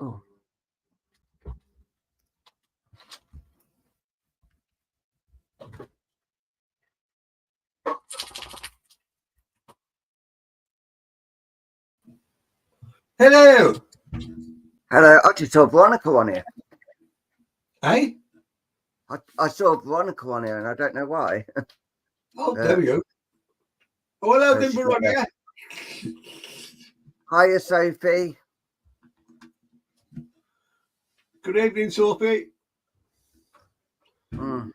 Oh. Hello. Hello. I just saw Veronica on here. Hey? I saw Veronica on here, and I don't know why. Oh, there we go. Oh, hello, then, she's not Veronica. Hiya, Sophie. Good evening, Sophie. That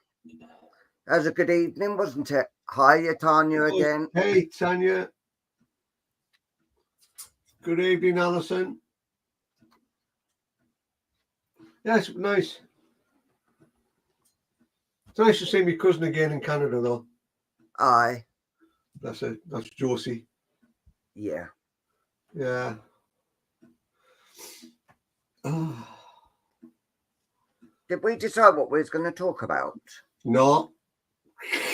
was a good evening, wasn't it? Hiya, Tanya again. Hey, Tanya. Good evening, Alison. Yes, nice. It's nice to see my cousin again in Canada, though. Aye. That's Josie. Yeah. Yeah. Did we decide what we was going to talk about? No.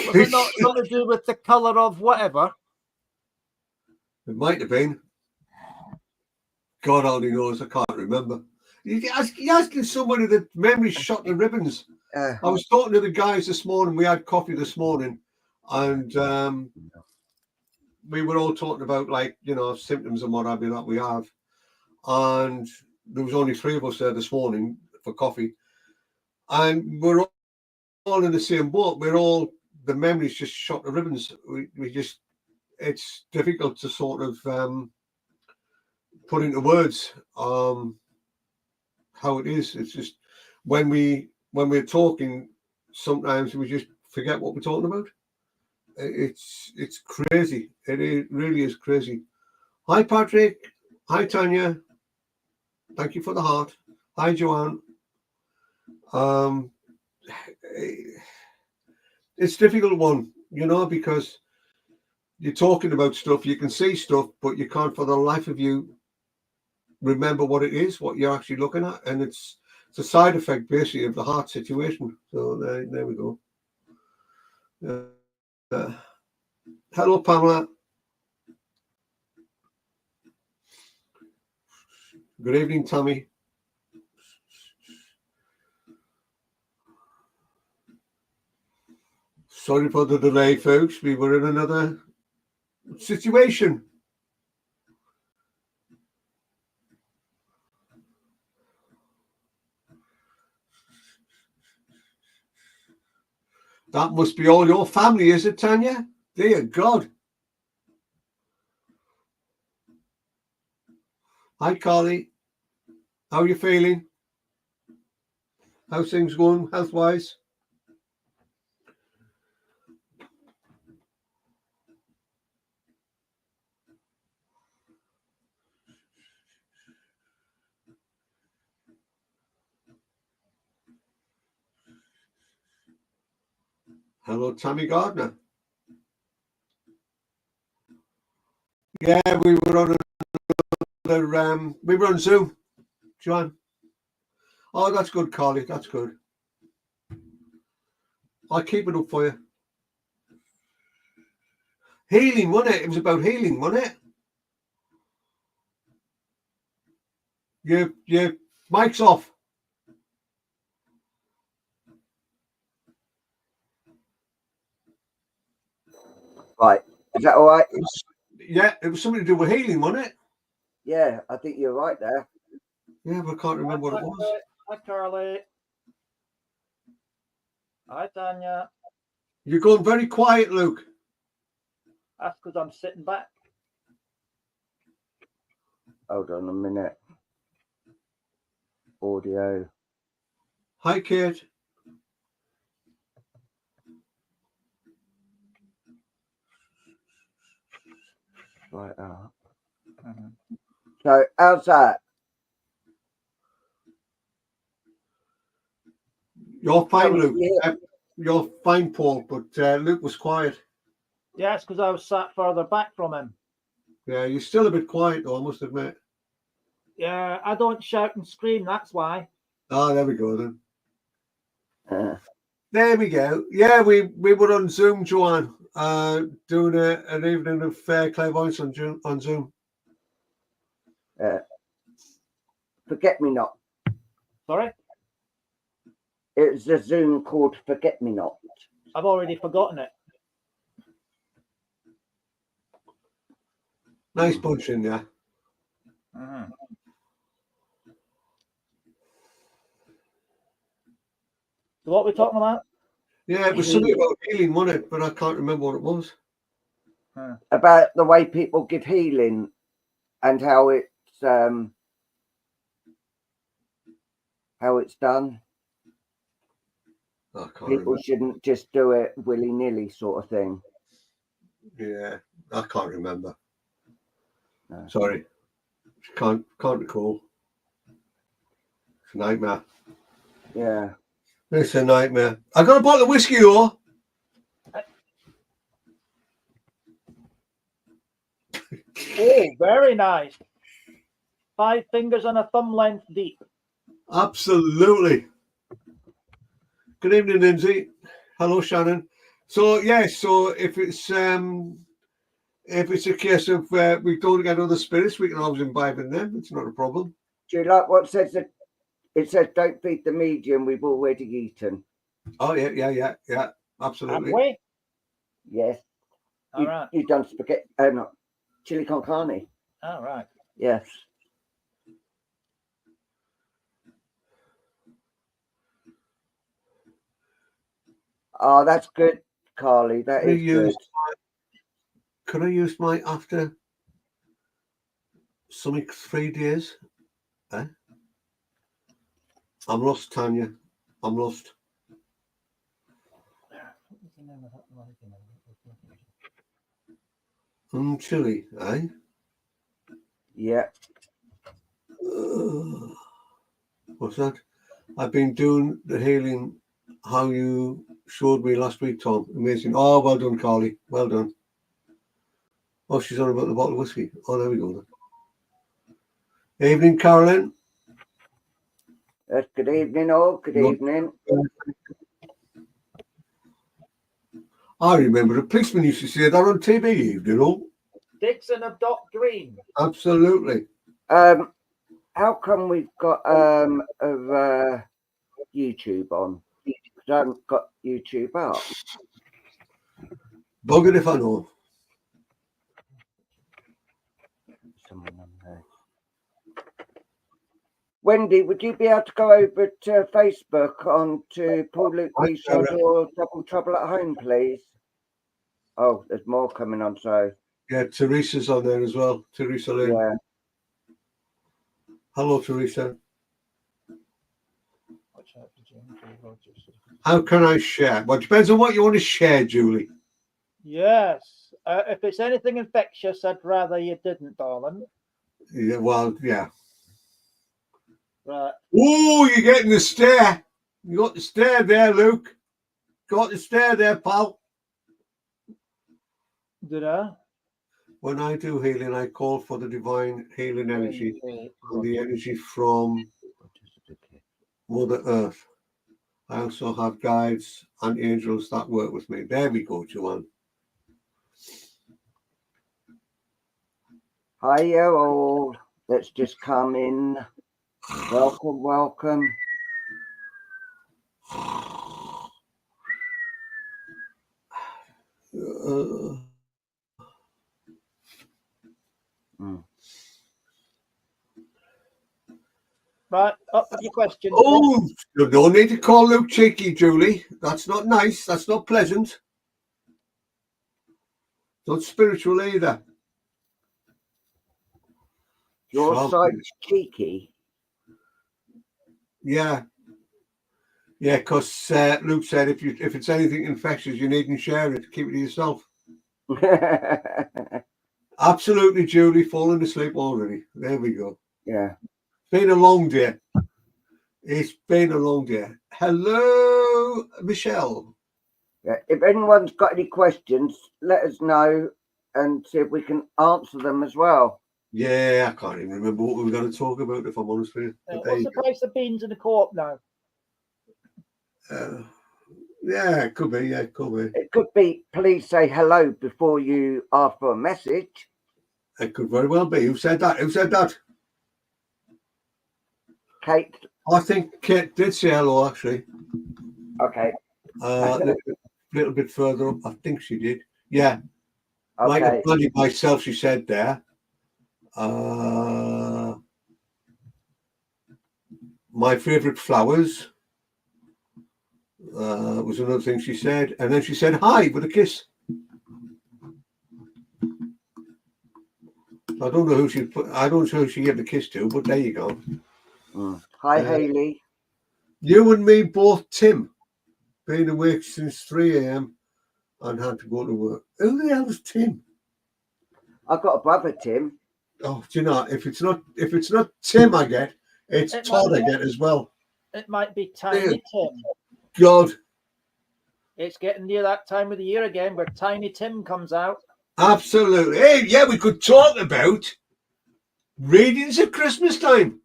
Was it not something to do with the colour of whatever? It might have been. God only knows. I can't remember. You're asking somebody that memory's shot to ribbons. I was talking to the guys this morning. We had coffee this morning, and we were all talking about, like, you know, symptoms and what have you that we have. And there was only 3 of us there this morning for coffee, and we're all in the same boat. We're all, the memory's just shot to ribbons. We just, it's difficult to sort of put into words how it is. It's just when we're talking, sometimes we just forget what we're talking about. It's crazy. It really is crazy. Hi, Patrick. Hi, Tanya. Thank you for the heart. Hi, Joanne. It's a difficult one, you know, because you're talking about stuff, you can see stuff, but you can't for the life of you remember what it is, what you're actually looking at. And it's a side effect, basically, of the heart situation. So there we go. Hello, Pamela. Good evening, Tommy. Sorry for the delay, folks. We were in another situation. That must be all your family, is it, Tanya? Dear God. Hi, Carly. How are you feeling? How's things going health-wise? Hello, Tammy Gardner. Yeah, we were on we were on Zoom, John. Oh, that's good, Carly. That's good. I'll keep it up for you. Healing, wasn't it? It was about healing, wasn't it? Your mic's off. Right. Is that all right? It was something to do with healing, wasn't it? Yeah, I think you're right there. Yeah, but I can't remember what it was. Hi, Carly. Hi, Tanya. You're going very quiet, Luke. That's because I'm sitting back. Hold on a minute. Audio. Hi, Kate. Right. So, how's that? You're fine, Luke. You're fine, Paul, but Luke was quiet. Yeah, it's because I was sat further back from him. Yeah, you're still a bit quiet, though, I must admit. Yeah, I don't shout and scream, that's why. Oh, there we go, then. There we go. Yeah, we were on Zoom, Joanne, doing an evening of clairvoyance on Zoom. Yeah. Forget-Me-Not. Sorry? It's a Zoom called Forget-Me-Not. I've already forgotten it. Nice bunch in there. Mm-hmm. So what are we talking about? Yeah, it was something about healing, wasn't it? But I can't remember what it was. About the way people give healing and how it's done. I can't People remember. shouldn't just do it willy-nilly, sort of thing. Yeah, I can't remember. No. Sorry, can't recall. It's a nightmare. Yeah. It's a nightmare. I got a bottle of whiskey, or Oh, very nice. 5 fingers and a thumb length deep. absolutely. Good evening, Lindsay. Hello, Shannon. So yes, so if it's a case of we don't get other spirits, we can always imbibe in them. It's not a problem. Do you like what says that? It says, "Don't feed the medium. We've already eaten." Oh yeah. Absolutely. Have we? Yes. All right. You done spaghetti? Not chili con carne. All right. Yes. Oh, that's good, Carly. That is good. Could I use my after something 3 days? Eh? I'm lost, Tanya. I'm lost. Chili, eh? Yeah. What's that? I've been doing the healing how you showed me last week, Tom. Amazing. Oh, well done, Carly. Well done. Oh, she's on about the bottle of whiskey. Oh, there we go then. Evening, Carolyn. Good evening, all. Good evening. I remember a policeman used to say that on TV, you know. Dixon of Dock Green. Absolutely. How come we've got YouTube on? Because I haven't got YouTube up. Bugger if I know. Someone on there. Wendy, would you be able to go over to Facebook on to Paul Luke Research or Double Trouble at Home, please? Oh, there's more coming on, so. Yeah, Teresa's on there as well. Teresa Lynn. Yeah. Hello, Teresa. How can I share? Well, it depends on what you want to share, Julie. Yes. If it's anything infectious, I'd rather you didn't, darling. Yeah, well, yeah. Right. Oh, you're getting the stare. You got the stare there, Luke. Got the stare there, pal. Did I? When I do healing, I call for the divine healing energy and the energy from Mother Earth. I also have guides and angels that work with me. There we go, Joanne. Hiya, all. Let's just come in. Welcome, welcome. Right, up with your questions. Oh, you don't need to call Luke cheeky, Julie. That's not nice. That's not pleasant. Not spiritual either. Your side's cheeky. Yeah. Yeah, because Luke said if it's anything infectious, you needn't share it. Keep it to yourself. Absolutely, Julie. Falling asleep already. There we go. Yeah. It's been a long day. It's been a long day. Hello, Michelle. Yeah. If anyone's got any questions, let us know and see if we can answer them as well. Yeah, I can't even remember what we were going to talk about, if I'm honest with you. What's the price of beans in the co-op now? Yeah, it could be. Yeah, it could be. It could be, please say hello before you ask for a message. It could very well be. Who said that? Who said that? Kate? I think Kate did say hello, actually. Okay. A little bit further up, I think she did. Yeah. Like Okay. a bloody myself, she said there. My favourite flowers was another thing she said. And then she said hi with a kiss. I don't know who she gave the kiss to, but there you go. Hi, Hayley. You and me both, Tim. Been awake since 3 a.m. and had to go to work. Who the hell is Tim? I've got a brother, Tim. Oh, do you know, if it's not Tim I get, it's Todd I get as well. It might be Tiny Tim. God. It's getting near that time of the year again where Tiny Tim comes out. Absolutely. Hey, yeah, we could talk about readings at Christmas time.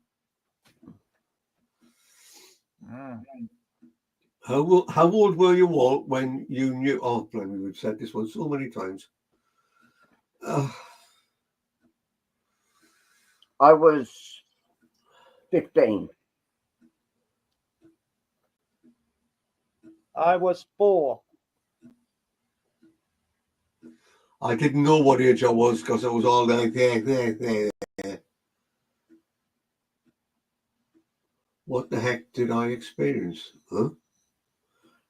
How old were you all when you knew? Oh, blimey, we've said this one so many times. I was 15. I was 4. I didn't know what age I was because I was all like there. What the heck did I experience? Huh?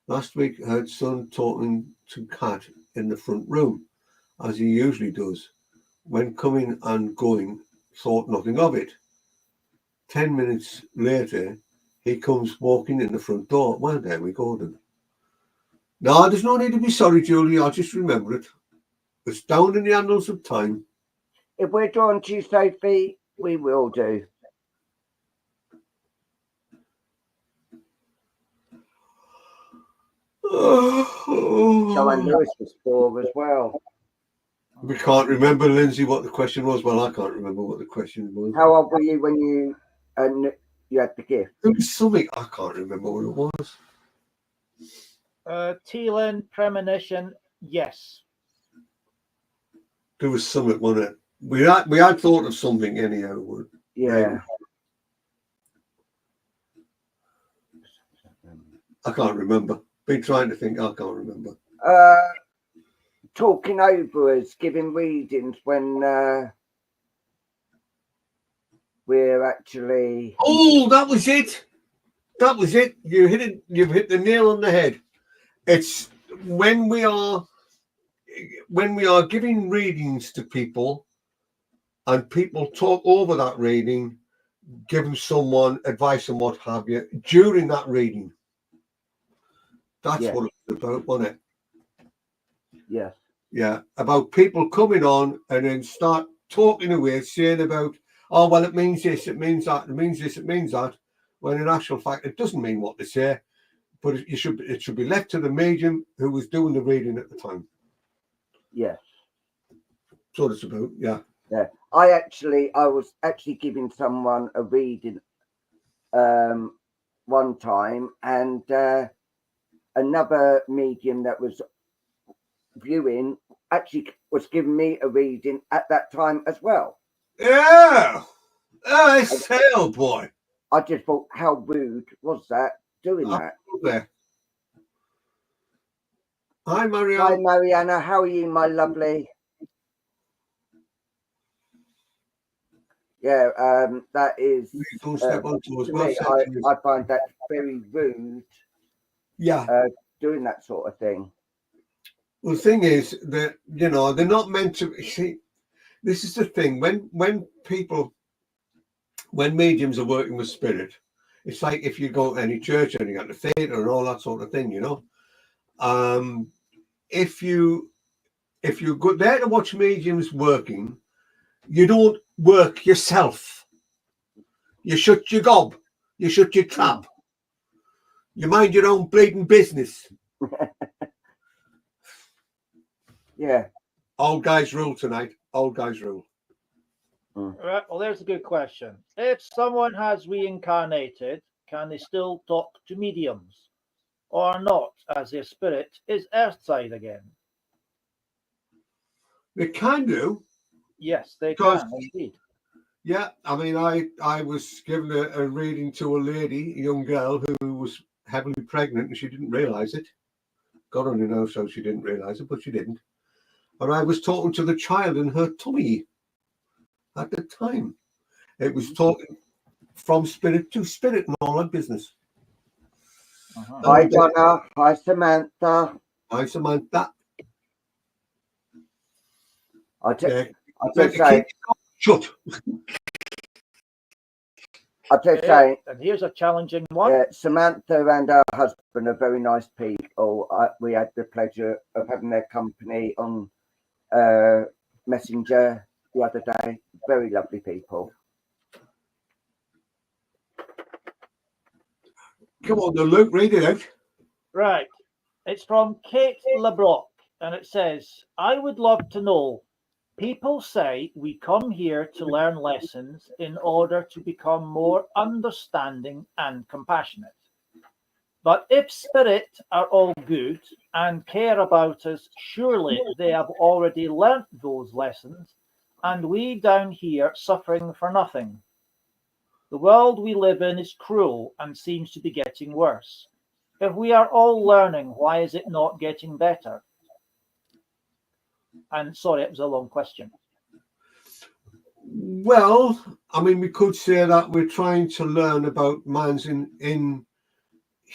Last week I heard son talking to Cat in the front room, as he usually does. When coming and going, thought nothing of it. 10 minutes later, he comes walking in the front door. Well, there we go then. No, there's no need to be sorry, Julie. I'll just remember it. It's down in the annals of time. If we're drawn to you, Sophie, we will do. Joanne Lewis was 4 as well. We can't remember, Lindsay, what the question was. Well, I can't remember what the question was. How old were you when you had the gift? There was something, I can't remember what it was. Teelan premonition, yes. There was something, wasn't it? We had thought of something anyhow. Yeah. I can't remember. Been trying to think, I can't remember. Talking over us, giving readings when we're actually. Oh, that was it. That was it. You've hit the nail on the head. It's when we are giving readings to people and people talk over that reading, giving someone advice and what have you during that reading. That's what it was about, wasn't it? Yes. Yeah, about people coming on and then start talking away, saying about, oh, well, it means this, it means that, it means this, it means that, when in actual fact, it doesn't mean what they say, but it should be left to the medium who was doing the reading at the time. Yes. That's what it's about, yeah. Yeah. I was actually giving someone a reading one time, and another medium that was viewing actually was giving me a reading at that time as well. Yeah. Oh, it's hell, boy. I just thought, how rude was that doing that? There. Hi, Mariana. Hi, Mariana. How are you, my lovely? Yeah, that is. Don't step onto us. Me, I find that very rude. Yeah. Doing that sort of thing. Well, the thing is that, you know, they're not meant to see. This is the thing. When mediums are working with spirit, it's like if you go to any church and you got the theatre and all that sort of thing, you know. If you go there to watch mediums working, you don't work yourself. You shut your gob. You shut your trap. You mind your own bleeding business. Yeah. Old guys rule tonight. Old guys rule. Right. Well, there's a good question. If someone has reincarnated, can they still talk to mediums or not, as their spirit is earthside again? They can do. Yes, they can indeed. Yeah, I mean, I was given a reading to a lady, a young girl who was heavily pregnant and she didn't realise it. God only knows how she didn't realise it, but she didn't. And I was talking to the child in her tummy at the time. It was talking from spirit to spirit and all that business. Hi, Donna. Hi, Samantha. Hi, Samantha. I just say, shut. I just say, and here's a challenging one. Yeah, Samantha and her husband are very nice people. We had the pleasure of having their company on Messenger the other day. Very lovely people. Come on, Luke, read it out. Right. It's from Kate LeBrock, and it says, I would love to know. People say we come here to learn lessons in order to become more understanding and compassionate. But if spirit are all good and care about us, surely they have already learnt those lessons, and we down here suffering for nothing. The world we live in is cruel and seems to be getting worse. If we are all learning, why is it not getting better? And sorry, it was a long question. Well, I mean, we could say that we're trying to learn about man's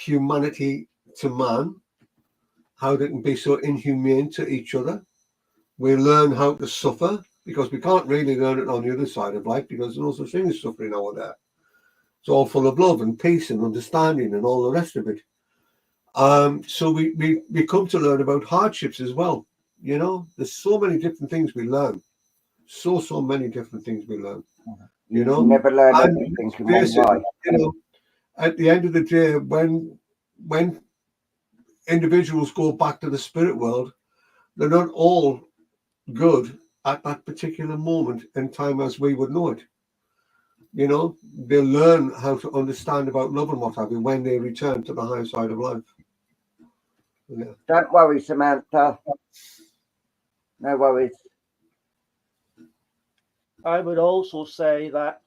inhumanity to man, how they can be so inhumane to each other. We learn how to suffer because we can't really learn it on the other side of life because there's no such thing as suffering over there. It's all full of love and peace and understanding and all the rest of it. So we come to learn about hardships as well. You know, there's so many different things we learn. So many different things we learn. You know, never learn everything in one life. You know, at the end of the day, when individuals go back to the spirit world, they're not all good at that particular moment in time as we would know it. You know, they learn how to understand about love and what have you when they return to the higher side of life. Yeah. Don't worry, Samantha. No worries. I would also say that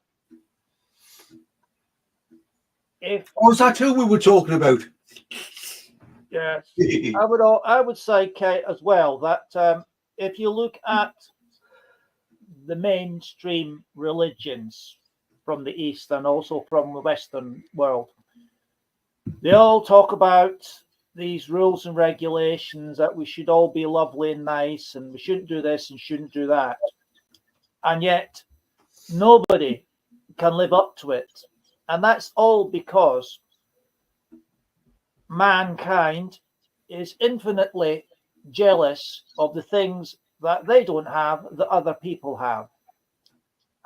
if is that who we were talking about? Yes, I would say, Kate, as well, that if you look at the mainstream religions from the East and also from the Western world, they all talk about these rules and regulations that we should all be lovely and nice and we shouldn't do this and shouldn't do that. And yet nobody can live up to it. And that's all because mankind is infinitely jealous of the things that they don't have that other people have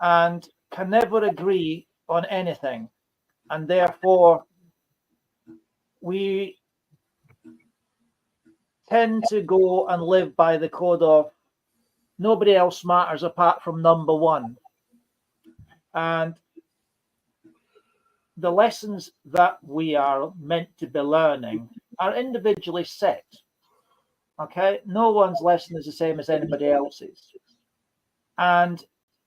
and can never agree on anything. And therefore, we tend to go and live by the code of nobody else matters apart from number one. And the lessons that we are meant to be learning are individually set. Okay, no one's lesson is the same as anybody else's. And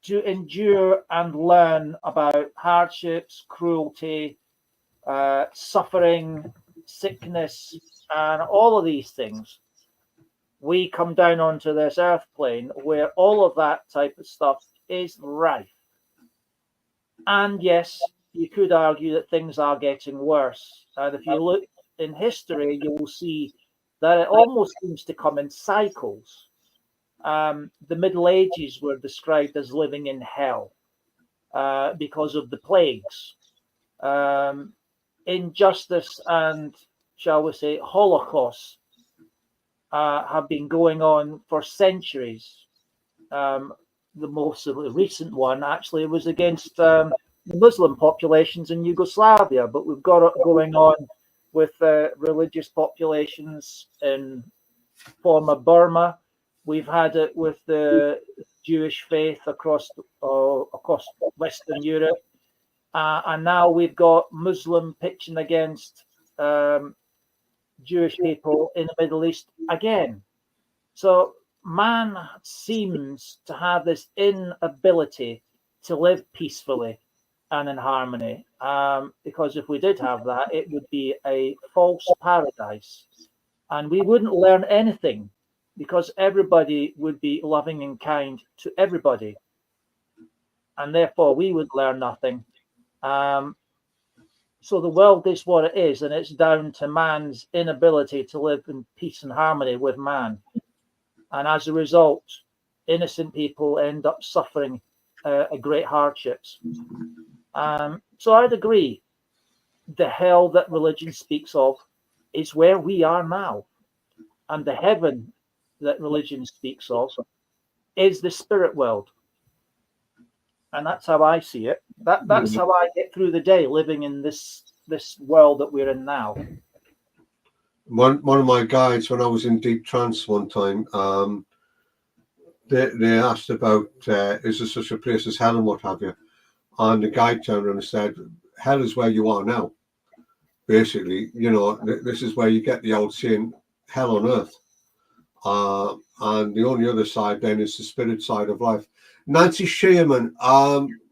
to endure and learn about hardships, cruelty, suffering, sickness, and all of these things, we come down onto this earth plane where all of that type of stuff is rife. And yes, you could argue that things are getting worse. And if you look in history, you will see that it almost seems to come in cycles. The Middle Ages were described as living in hell because of the plagues. Injustice and, shall we say, Holocaust have been going on for centuries. The most recent one actually was against the Muslim populations in Yugoslavia, but we've got it going on with religious populations in former Burma. We've had it with the Jewish faith across Western Europe, and now we've got Muslim pitching against Jewish people in the Middle East again. So man seems to have this inability to live peacefully and in harmony. Because if we did have that, it would be a false paradise. And we wouldn't learn anything because everybody would be loving and kind to everybody. And therefore, we would learn nothing. So the world is what it is, and it's down to man's inability to live in peace and harmony with man. And as a result, innocent people end up suffering great hardships. So I'd agree. The hell that religion speaks of is where we are now. And the heaven that religion speaks of is the spirit world. And that's how I see it. That's how I get through the day, living in this world that we're in now. One of my guides, when I was in deep trance one time, they asked about is there such a place as hell and what have you, and the guide turned around and said, hell is where you are now. Basically, this is where you get the old saying, hell on earth. And the only other side then is the spirit side of life. Nancy Shearman,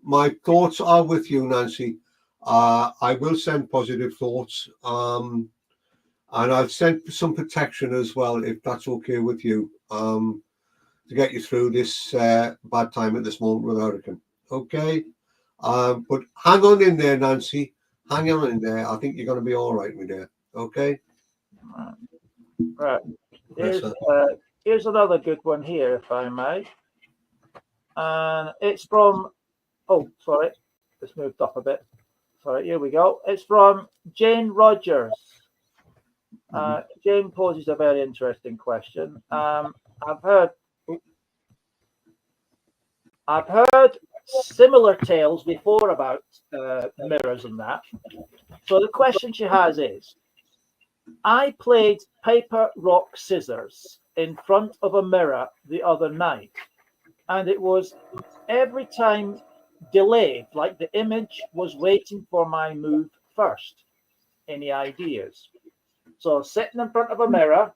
my thoughts are with you, Nancy. I will send positive thoughts, and I'll send some protection as well, if that's okay with you, to get you through this bad time at this moment with hurricane. Okay, but hang on in there, Nancy. Hang on in there. I think you're going to be all right with there. Okay. Right. Here's another good one here, if I may. And it's from, sorry, it's moved up a bit. Sorry, here we go. It's from Jane Rogers. Jane poses a very interesting question. I've heard similar tales before about mirrors and that. So the question she has is, I played paper, rock, scissors in front of a mirror the other night, and it was every time delayed, like the image was waiting for my move first. Any ideas? So sitting in front of a mirror,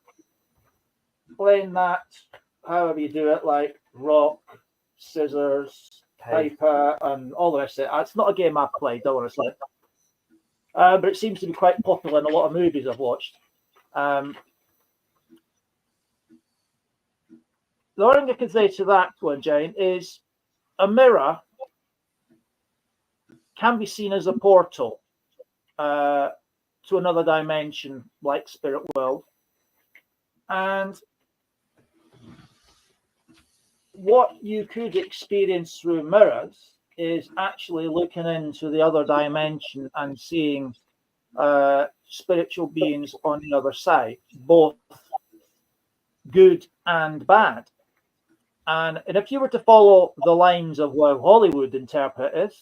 playing that, however you do it, like rock, scissors, paper, and all the rest of it. It's not a game I've played, don't want to say. But it seems to be quite popular in a lot of movies I've watched. The only thing I can say to that one, Jane, is a mirror can be seen as a portal to another dimension, like spirit world. And what you could experience through mirrors is actually looking into the other dimension and seeing spiritual beings on the other side, both good and bad. And if you were to follow the lines of what Hollywood interpret it,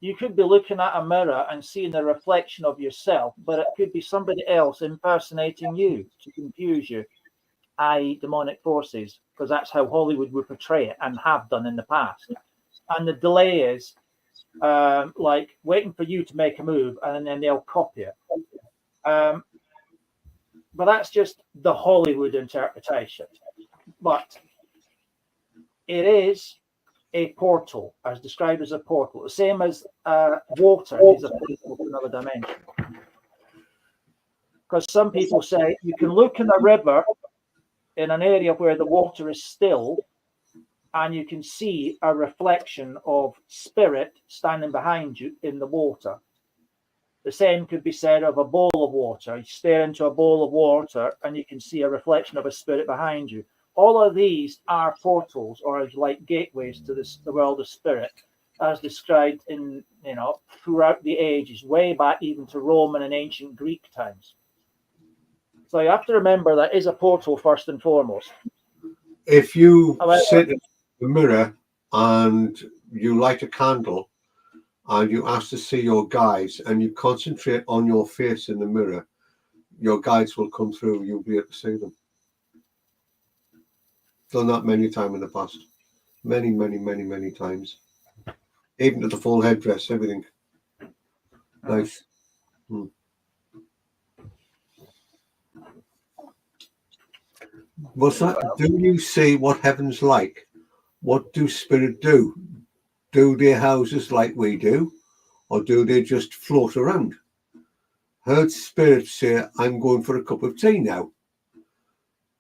you could be looking at a mirror and seeing a reflection of yourself, but it could be somebody else impersonating you to confuse you, i.e. demonic forces, because that's how Hollywood would portray it and have done in the past. And the delay is like waiting for you to make a move and then they'll copy it. But that's just the Hollywood interpretation. But it is a portal, as described as a portal, the same as water is a portal to another dimension. Because some people say you can look in a river in an area where the water is still, and you can see a reflection of spirit standing behind you in the water. The same could be said of a bowl of water. You stare into a bowl of water and you can see a reflection of a spirit behind you. All of these are portals, or like gateways to the world of spirit, as described in, throughout the ages, way back even to Roman and ancient Greek times. So you have to remember that is a portal first and foremost. If you sit in the mirror and you light a candle and you ask to see your guides and you concentrate on your face in the mirror, your guides will come through. You'll be able to see them. Done that many times in the past. Many, many, many, many times. Even to the full headdress, everything. Nice. What's that? Do you see what heaven's like? What do spirit do? do their houses like we do, or do they just float around? Heard spirits say, I'm going for a cup of tea now,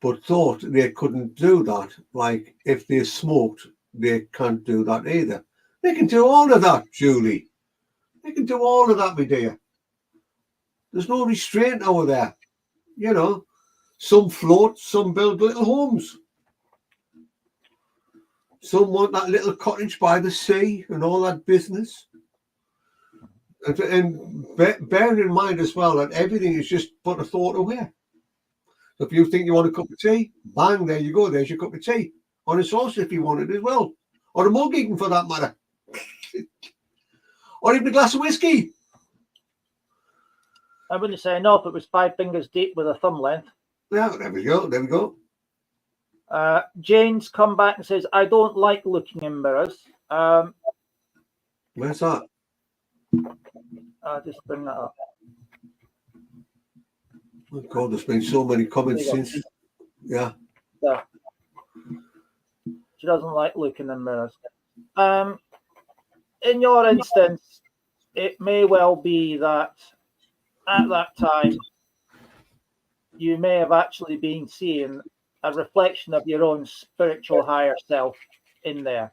but thought they couldn't do that. Like if they smoked, they can't do that either. They can do all of that, Julie. They can do all of that, my dear. There's no restraint over there. You know, some float, some build little homes. Some want that little cottage by the sea and all that business. And bear in mind as well that everything is just but a thought away. So if you think you want a cup of tea, bang, there you go. There's your cup of tea. On a saucer if you want it as well. Or a mug even for that matter. Or even a glass of whiskey. I wouldn't say no if it was 5 fingers deep with a thumb length. Yeah, there we go. There we go. Jane's come back and says, I don't like looking in mirrors. Where's that? I'll just bring that up. Oh God, there's been so many comments since. Yeah. Yeah. She doesn't like looking in mirrors. In your instance, it may well be that at that time you may have actually been seeing a reflection of your own spiritual higher self in there.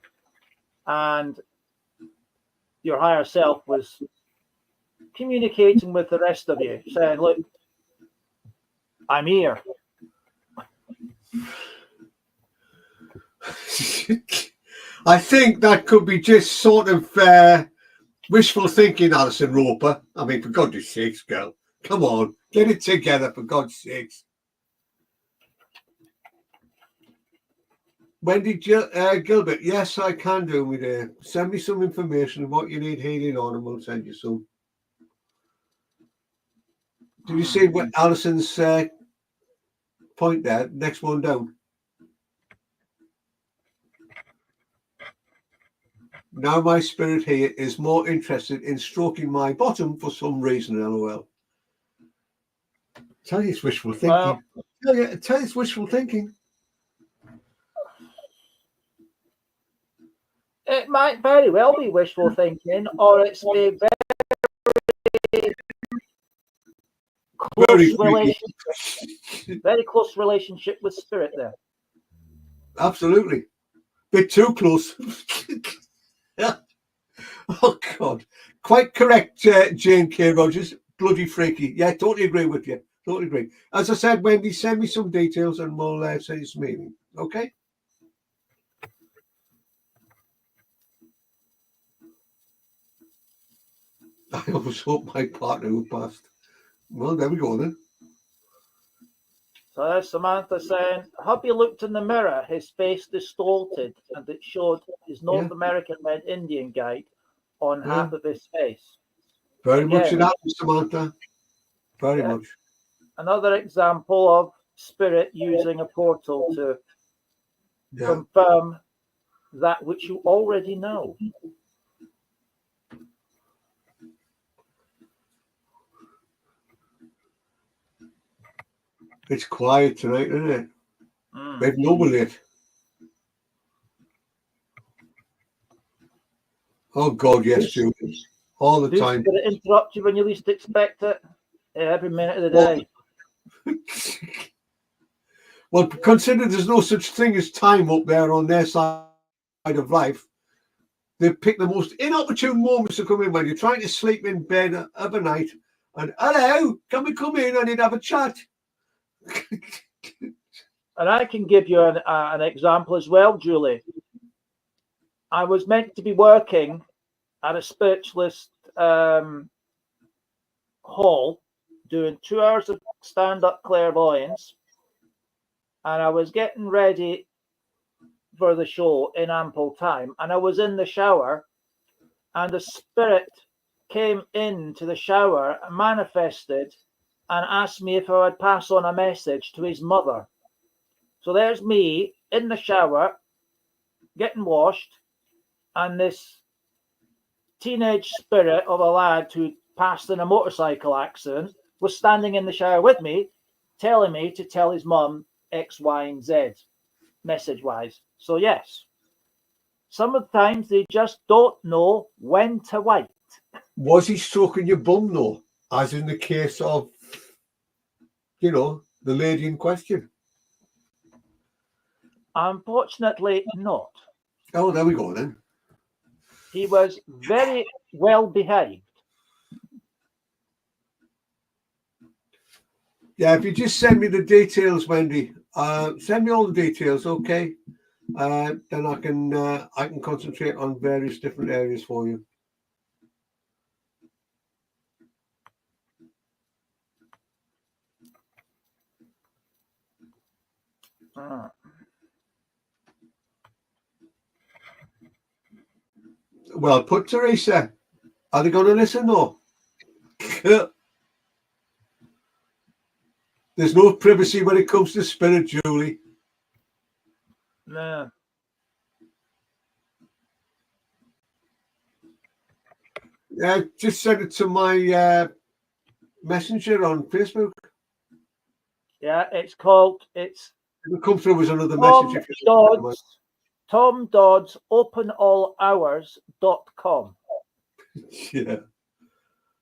And your higher self was communicating with the rest of you, saying, look, I'm here. I think that could be just sort of wishful thinking, Alison Roper. I mean, for God's sakes, girl. Come on, get it together, for God's sakes. Wendy Gilbert, yes, I can do me there. Send me some information of what you need healing on and we'll send you some. Did you see what Alison's point there? Next one down. Now my spirit here is more interested in stroking my bottom for some reason, LOL. Tell you it's wishful thinking. Well, tell you it's wishful thinking. It might very well be wishful thinking, or it's a very close relationship with spirit there. Absolutely. Bit too close. Yeah. Oh, God. Quite correct, Jane K. Rogers. Bloody freaky. Yeah, totally agree with you. Totally agree. As I said, Wendy, send me some details and we'll send you some meaning. Okay? I always hope my partner would pass. Well, there we go then. So there's Samantha saying, hubby looked in the mirror, his face distorted, and it showed his North American Med Indian guide on half of his face. Very much it happens, Samantha. Very much. Another example of spirit using a portal to confirm that which you already know. It's quiet tonight, isn't it? We've noble it. Oh God, yes, Julie. All the time. Going to interrupt you when you least expect it. Every minute of the day. Well, consider there's no such thing as time up there on their side of life. They pick the most inopportune moments to come in when you're trying to sleep in bed of a night. And hello, can we come in? I need to have a chat. And I can give you an example as well, Julie. I was meant to be working at a spiritualist hall doing 2 hours of stand-up clairvoyance, and I was getting ready for the show in ample time, and I was in the shower, and the spirit came into the shower, manifested, and asked me if I would pass on a message to his mother. So there's me in the shower, getting washed, and this teenage spirit of a lad who passed in a motorcycle accident was standing in the shower with me, telling me to tell his mum X, Y, and Z, message-wise. So yes, sometimes they just don't know when to wait. Was he stroking your bum though, as in the case of, you know, the lady in question? Unfortunately, not. Oh, there we go then. He was very well behaved. Yeah, if you just send me the details, Wendy, send me all the details, okay? Then I can concentrate on various different areas for you. Well, put Teresa. Are they going to listen? No. There's no privacy when it comes to spirit, Julie. No. Yeah, just send it to my messenger on Facebook. Yeah, it's It'll come through as another message. If you Tom Dodds openallhours.com. Yeah.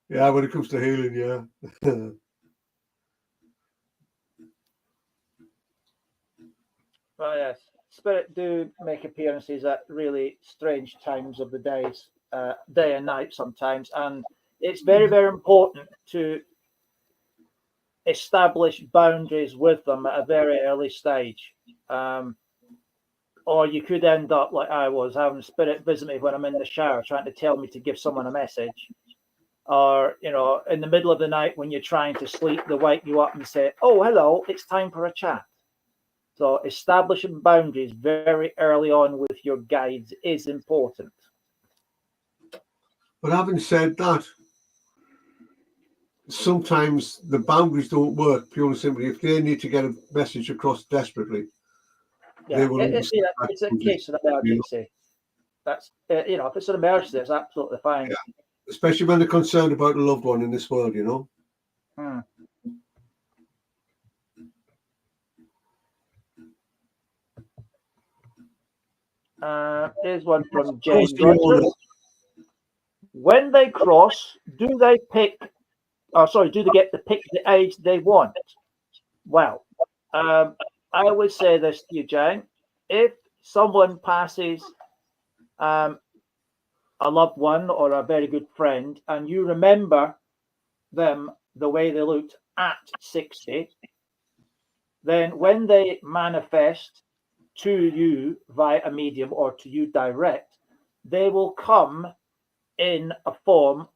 Yeah, when it comes to healing, yeah. Well, yes, spirit do make appearances at really strange times of the day and night sometimes, and it's very, very important to establish boundaries with them at a very early stage. Or you could end up like I was, having spirit visit me when I'm in the shower, trying to tell me to give someone a message. Or, you know, in the middle of the night when you're trying to sleep, they wake you up and say, "Oh, hello, it's time for a chat." So establishing boundaries very early on with your guides is important. But having said that, sometimes the boundaries don't work purely simply if they need to get a message across desperately. Yeah, it's a case of emergency. You know? That's you know, if it's an emergency, it's absolutely fine. Yeah. Especially when they're concerned about a loved one in this world, you know. Here's one from James Rogers. When they cross, do they get to pick the age they want? Well, I always say this to you, Jane. If someone passes a loved one or a very good friend, and you remember them the way they looked at 60, then when they manifest to you via a medium or to you direct, they will come in a form,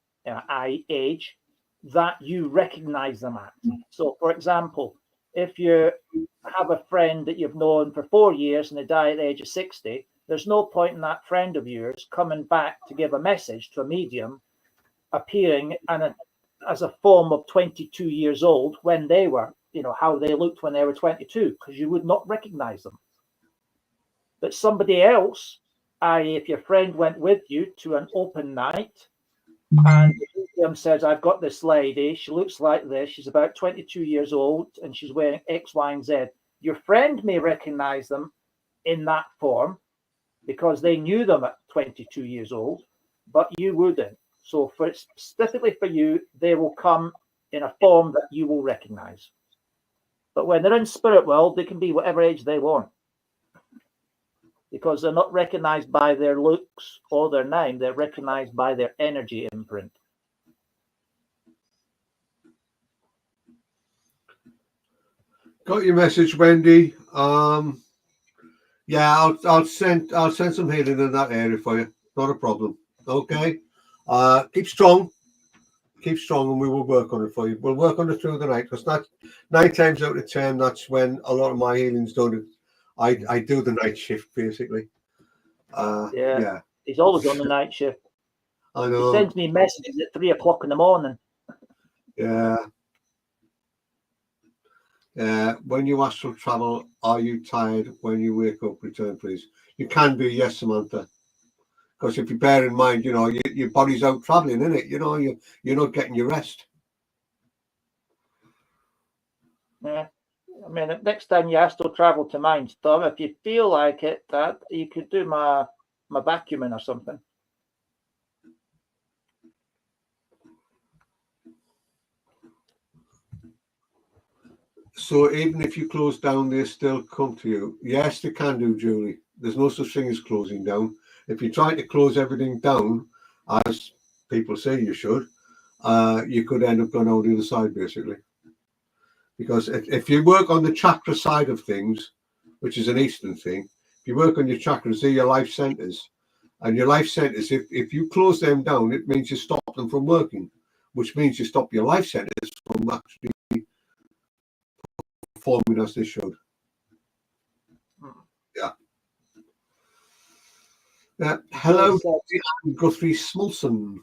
age, that you recognize them at. So, for example, if you have a friend that you've known for 4 years and they die at the age of 60, there's no point in that friend of yours coming back to give a message to a medium appearing as a form of 22 years old when they were, you know, how they looked when they were 22, because you would not recognize them. But somebody else, i.e., if your friend went with you to an open night and the medium says, "I've got this lady, she looks like this, she's about 22 years old and she's wearing X, Y, and Z," your friend may recognize them in that form because they knew them at 22 years old, but you wouldn't. So specifically for you, they will come in a form that you will recognize. But when they're in spirit world, they can be whatever age they want, because they're not recognized by their looks or their name. They're recognized by their energy imprint. Got your message, Wendy. Yeah, I'll send some healing in that area for you. Not a problem. Okay. Keep strong, and we will work on it for you. We'll work on it through the night, because that's 9 times out of 10. That's when a lot of my healing's done. I do the night shift basically. Yeah. He's always on the night shift. I know. He sends me messages at 3 o'clock in the morning. Yeah. When you astral travel, are you tired when you wake up? Return, please. You can be, yes, Samantha. Because if you bear in mind, you know, your body's out traveling, isn't it? You know, you're not getting your rest. Yeah. I mean, next time you astral travel to mine, Tom, if you feel like it, that you could do my my vacuuming or something. So even if you close down, they still come to you. Yes, they can do, Julie. There's no such thing as closing down. If you try to close everything down, as people say you should, you could end up going out the other side, basically. Because if you work on the chakra side of things, which is an Eastern thing, if you work on your chakras, they're your life centers. And your life centers, if you close them down, it means you stop them from working, which means you stop your life centers from actually performing as they should. Yeah. Hello, Guthrie Smolson.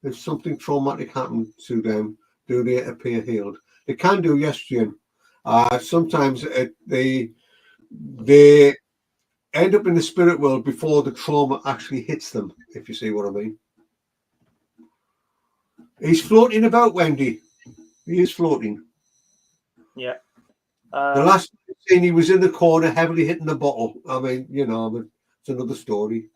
If something traumatic happened to them, do they appear healed? They can do, yes, Jim. Sometimes they end up in the spirit world before the trauma actually hits them, if you see what I mean. He's floating about, Wendy. He is floating. Yeah. The last scene, he was in the corner, heavily hitting the bottle. I mean, you know, but it's another story.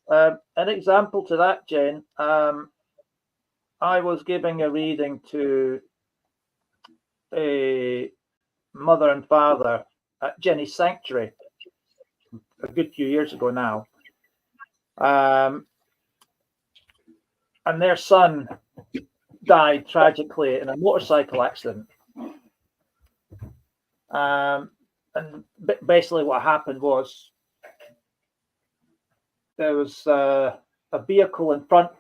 An example to that, Jen, I was giving a reading to a mother and father at Jenny's Sanctuary a good few years ago now. And their son died tragically in a motorcycle accident. And basically what happened was there was a vehicle in front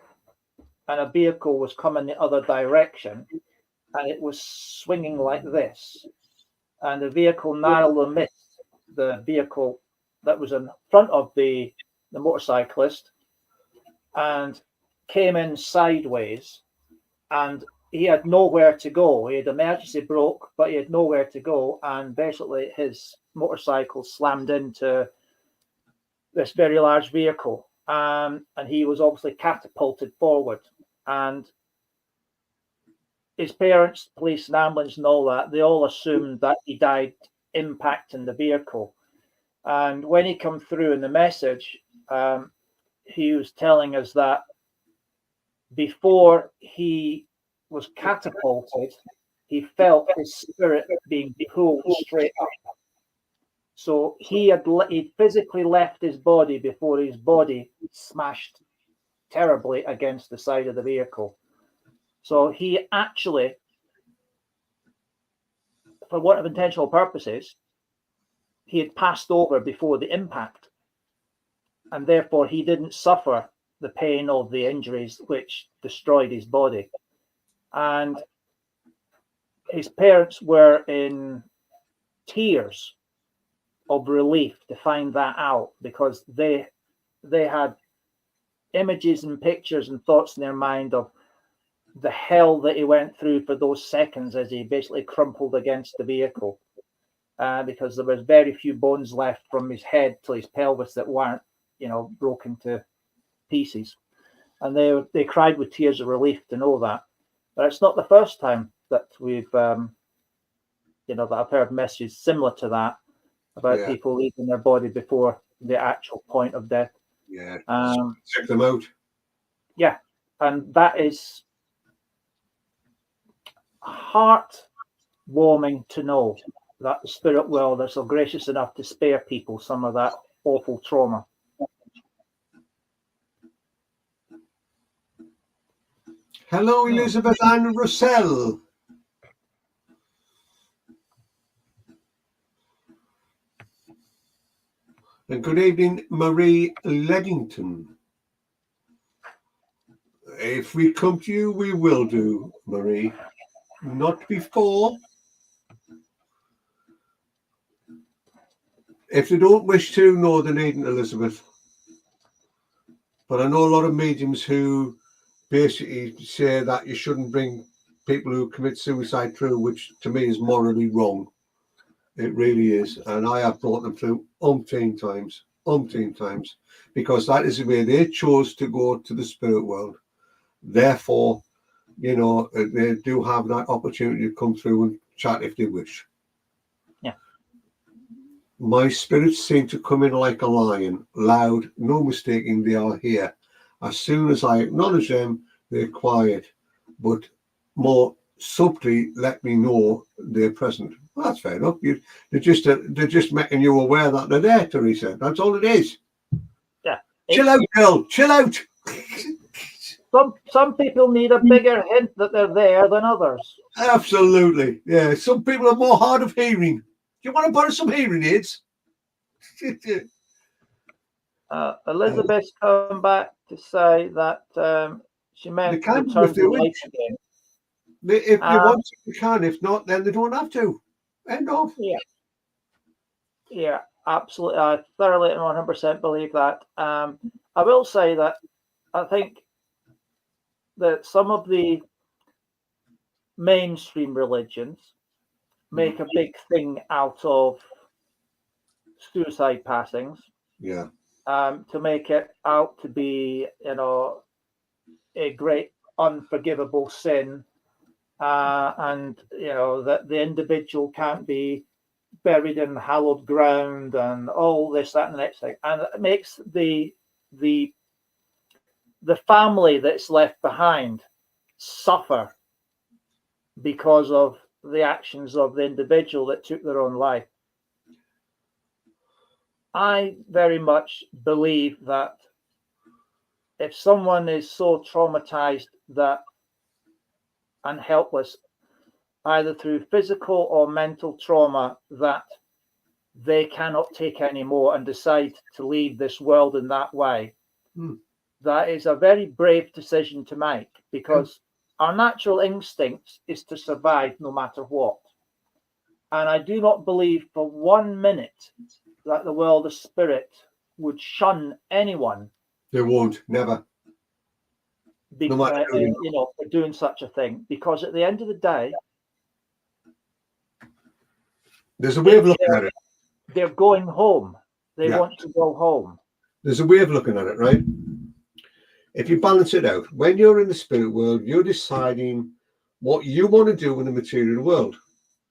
and a vehicle was coming the other direction, and it was swinging like this. And the vehicle narrowly missed the vehicle that was in front of the motorcyclist and came in sideways, and he had nowhere to go. He had emergency broke, but he had nowhere to go, and basically his motorcycle slammed into this very large vehicle, and he was obviously catapulted forward. And his parents, police and ambulance and all that, they all assumed that he died impacting the vehicle. And when he come through in the message, he was telling us that before he was catapulted, he felt his spirit being pulled straight up. So he'd physically left his body before his body smashed terribly against the side of the vehicle. So he actually, for want of intentional purposes, he had passed over before the impact, and therefore he didn't suffer the pain of the injuries which destroyed his body. And his parents were in tears of relief to find that out, because they had images and pictures and thoughts in their mind of the hell that he went through for those seconds as he basically crumpled against the vehicle, because there was very few bones left from his head to his pelvis that weren't, broken to pieces. And they cried with tears of relief to know that. But it's not the first time that we've, that I've heard messages similar to that about people leaving their body before the actual point of death. Yeah, check them out. Yeah, and that is heartwarming to know that the spirit world is so gracious enough to spare people some of that awful trauma. Hello, Elizabeth Ann Russell. And good evening, Marie Leddington. If we come to you, we will do, Marie. Not before. If they don't wish to, no, they needn't, Elizabeth. But I know a lot of mediums who basically say that you shouldn't bring people who commit suicide through, which to me is morally wrong. It really is. And I have brought them through umpteen times, because that is the way they chose to go to the spirit world. Therefore, they do have that opportunity to come through and chat if they wish. Yeah. My spirits seem to come in like a lion, loud, no mistaking they are here. As soon as I acknowledge them, they're quiet, but more subtly let me know they're present. Well, that's fair enough. They're just making you aware that they're there, Teresa. That's all it is. Yeah. Chill out, girl. Chill out. Some people need a bigger hint that they're there than others. Absolutely. Yeah. Some people are more hard of hearing. Do you want to borrow some hearing aids? Elizabeth's come back to say that she meant They can return if they to wish. life again. If they want to, they can. If not, then they don't have to. End of. Yeah, absolutely. I thoroughly and 100% believe that. I will say that I think that some of the mainstream religions make a big thing out of suicide passings. Yeah. To make it out to be, a great unforgivable sin, and that the individual can't be buried in hallowed ground and all this, that, and the next thing, and it makes the family that's left behind suffer because of the actions of the individual that took their own life. I very much believe that if someone is so traumatized and helpless, either through physical or mental trauma, that they cannot take any more and decide to leave this world in that way, that is a very brave decision to make, because our natural instinct is to survive no matter what. And I do not believe for 1 minute that the world of spirit would shun anyone. They won't, never. No matter for doing such a thing, because at the end of the day, there's a way of looking at it. They're going home. They want to go home. There's a way of looking at it, right? If you balance it out, when you're in the spirit world, you're deciding what you want to do in the material world,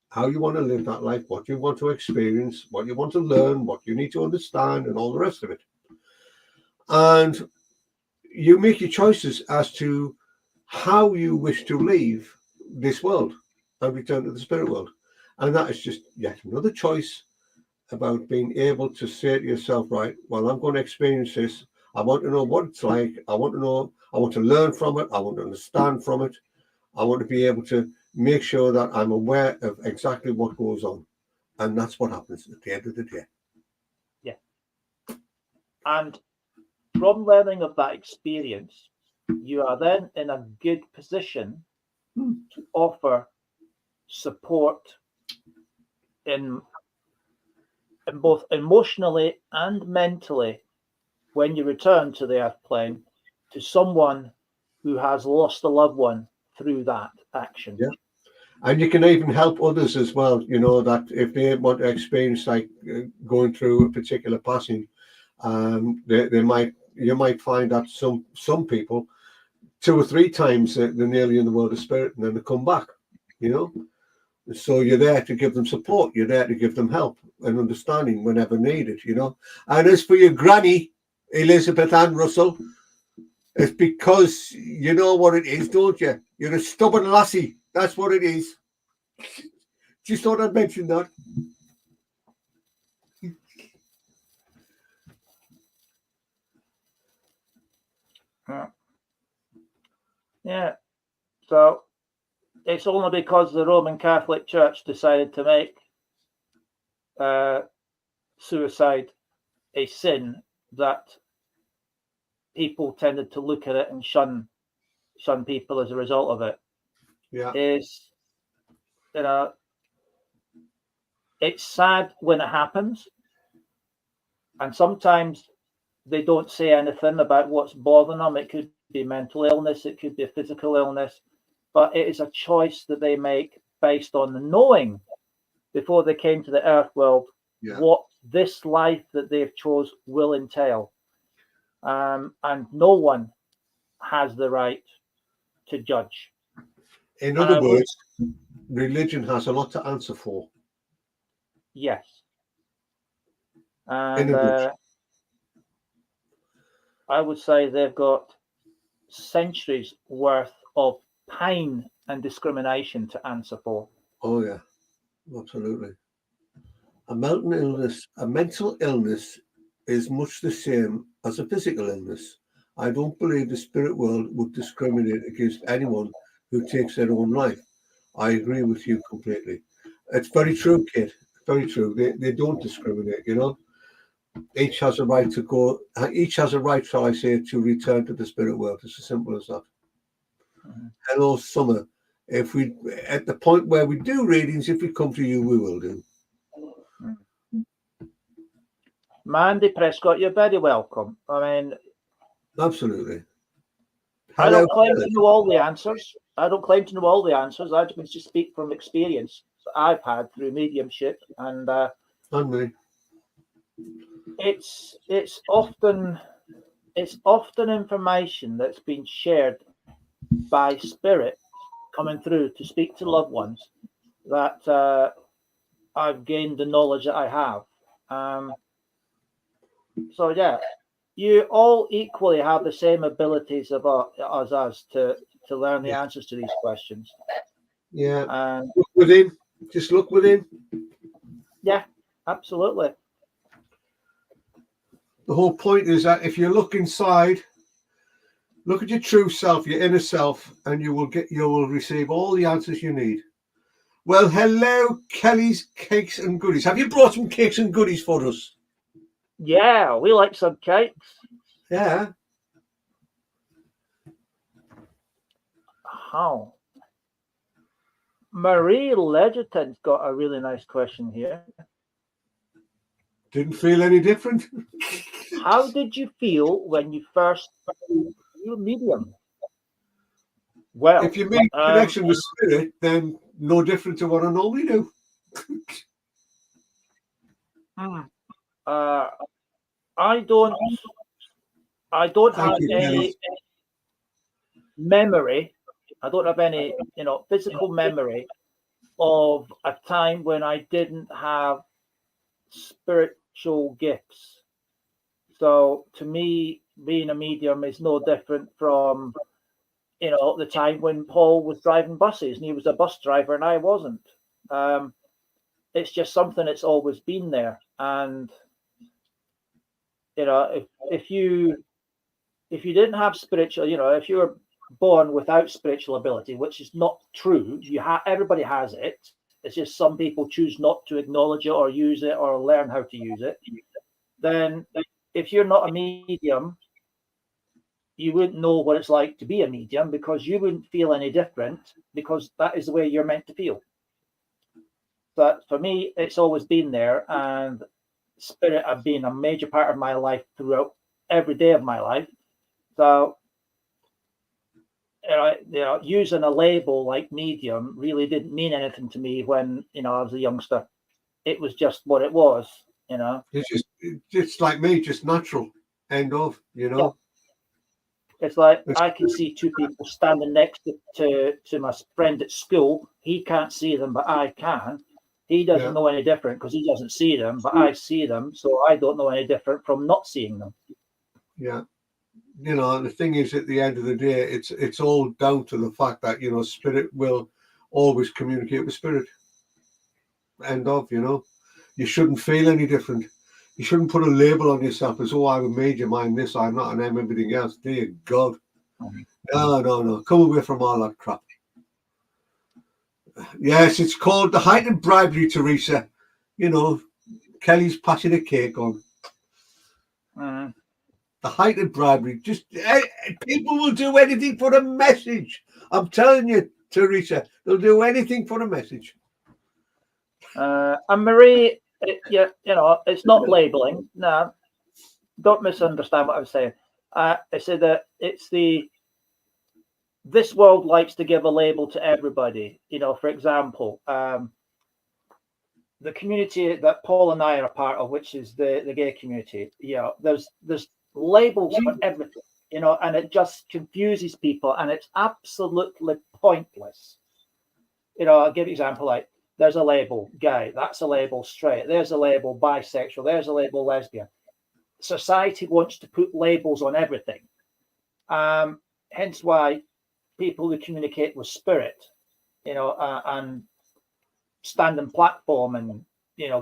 how you want to live that life, what you want to experience, what you want to learn, what you need to understand, and all the rest of it. And you make your choices as to how you wish to leave this world and return to the spirit world. And that is just yet another choice about being able to say to yourself, right, well, I'm going to experience this. I want to know what it's like. I want to learn from it. I want to understand from it. I want to be able to make sure that I'm aware of exactly what goes on. And that's what happens at the end of the day. Yeah. And from learning of that experience, you are then in a good position to offer support in both emotionally and mentally when you return to the earth plane to someone who has lost a loved one through that action. Yeah. And you can even help others as well, that if they want to experience like going through a particular passing, you might find that some people 2 or 3 times they're nearly in the world of spirit and then they come back, So you're there to give them support. You're there to give them help and understanding whenever needed, And as for your granny, Elizabeth Ann Russell, it's because you know what it is, don't you? You're a stubborn lassie. That's what it is. Just thought I'd mention that. Yeah. So it's only because the Roman Catholic Church decided to make suicide a sin that people tended to look at it and shun people as a result of it. Yeah. It's sad when it happens, and sometimes they don't say anything about what's bothering them. It could be mental illness, it could be a physical illness, but it is a choice that they make based on the knowing before they came to the earth world what this life that they've chose will entail. And no one has the right to judge. In other words, religion has a lot to answer for. Yes. And I would say they've got centuries worth of pain and discrimination to answer for. Oh yeah, absolutely. A mental illness is much the same as a physical illness. I don't believe the spirit world would discriminate against anyone who takes their own life. I agree with you completely. It's very true, kid. Very true. They don't discriminate, you know. Each has a right to go. Each has a right, shall I say, to return to the spirit world. It's as simple as that. Mm-hmm. Hello, Summer. If we, at the point where we do readings, if we come to you, we will do. Mandy Prescott, you're very welcome. I mean, absolutely. I don't claim to know all the answers. I can just speak from experience that I've had through mediumship, and it's often information that's been shared by spirit coming through to speak to loved ones that I've gained the knowledge that I have. So yeah, you all equally have the same abilities as us to learn the answers to these questions. Yeah. Look within. Just look within. Yeah, absolutely. The whole point is that if you look inside, look at your true self, your inner self, and you will receive all the answers you need. Well, hello, Kelly's Cakes and Goodies. Have you brought some cakes and goodies for us? Yeah, we like some cakes. Yeah. How? Marie Legerton's got a really nice question here. Didn't feel any different. How did you feel when you first knew medium? Well, if you make a connection with spirit, then no different to what I normally do. I don't have any memory. I don't have any, physical memory of a time when I didn't have spiritual gifts. So to me, being a medium is no different from, the time when Paul was driving buses and he was a bus driver and I wasn't. It's just something that's always been there. And if you didn't have spiritual, if you were born without spiritual ability, which is not true, everybody has it. It's just some people choose not to acknowledge it or use it or learn how to use it. Then if you're not a medium, you wouldn't know what it's like to be a medium because you wouldn't feel any different because that is the way you're meant to feel. But for me, it's always been there, and spirit have been a major part of my life throughout every day of my life. So, using a label like medium really didn't mean anything to me when, I was a youngster. It was just what it was, It's just like me, just natural. End of, Yeah. It's like I can see two people standing next to my friend at school. He can't see them, but I can. He doesn't know any different because he doesn't see them, but I see them, so I don't know any different from not seeing them. Yeah. The thing is, at the end of the day, it's all down to the fact that, spirit will always communicate with spirit. End of, You shouldn't feel any different. You shouldn't put a label on yourself as, oh, I'm a major mind this, I'm not, and I'm everything else. Dear God. No. Come away from all that crap. Yes, it's called the heightened bribery, Teresa. Kelly's passing a cake on. The heightened bribery. Just people will do anything for a message. I'm telling you, Teresa, they'll do anything for a message. And Marie, it's not labeling. No, don't misunderstand what I'm saying. I said that it's this world likes to give a label to everybody. For example, the community that Paul and I are a part of, which is the gay community. There's labels for everything, and it just confuses people, and it's absolutely pointless. I'll give you an example, like there's a label gay, that's a label straight, there's a label bisexual, there's a label lesbian. Society wants to put labels on everything. Hence why people who communicate with spirit, and stand on platform and,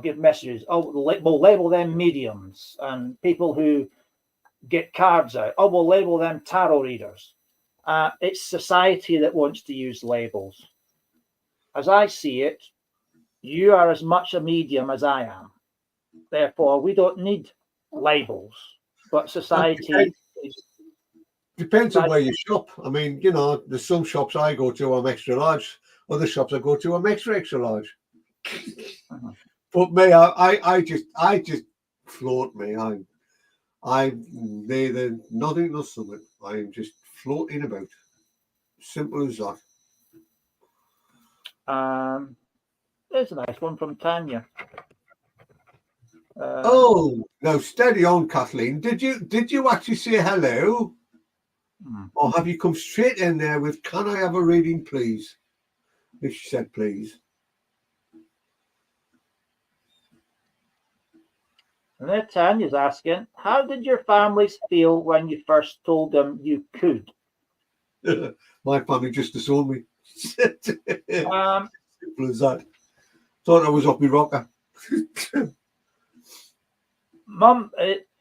give messages. Oh, we'll label them mediums, and people who get cards out. Oh, we'll label them tarot readers. It's society that wants to use labels. As I see it, you are as much a medium as I am. Therefore, we don't need labels. But society depends on where you shop. I mean, there's some shops I go to, I'm extra large. Other shops I go to, I'm extra large. But me, I just float me. I'm neither nothing nor something. I'm just floating about. Simple as that. There's a nice one from Tanya. Now steady on, Kathleen. Did you actually say hello? Or have you come straight in there with, can I have a reading, please? If she said please. And then Tanya's asking, how did your families feel when you first told them you could? My family just disowned me. Simple as that. Thought I was up my rocker.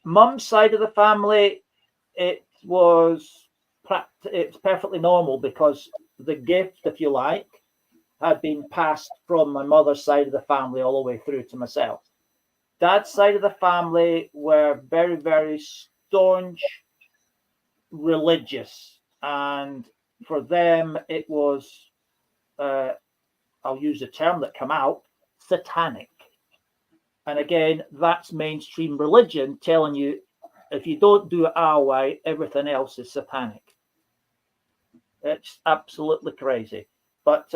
Mum's side of the family, it was perfectly normal because the gift, if you like, had been passed from my mother's side of the family all the way through to myself. Dad's side of the family were very, very staunch religious, and for them it was, I'll use a term that come out, satanic. And again, that's mainstream religion telling you if you don't do it our way, everything else is satanic. It's absolutely crazy. But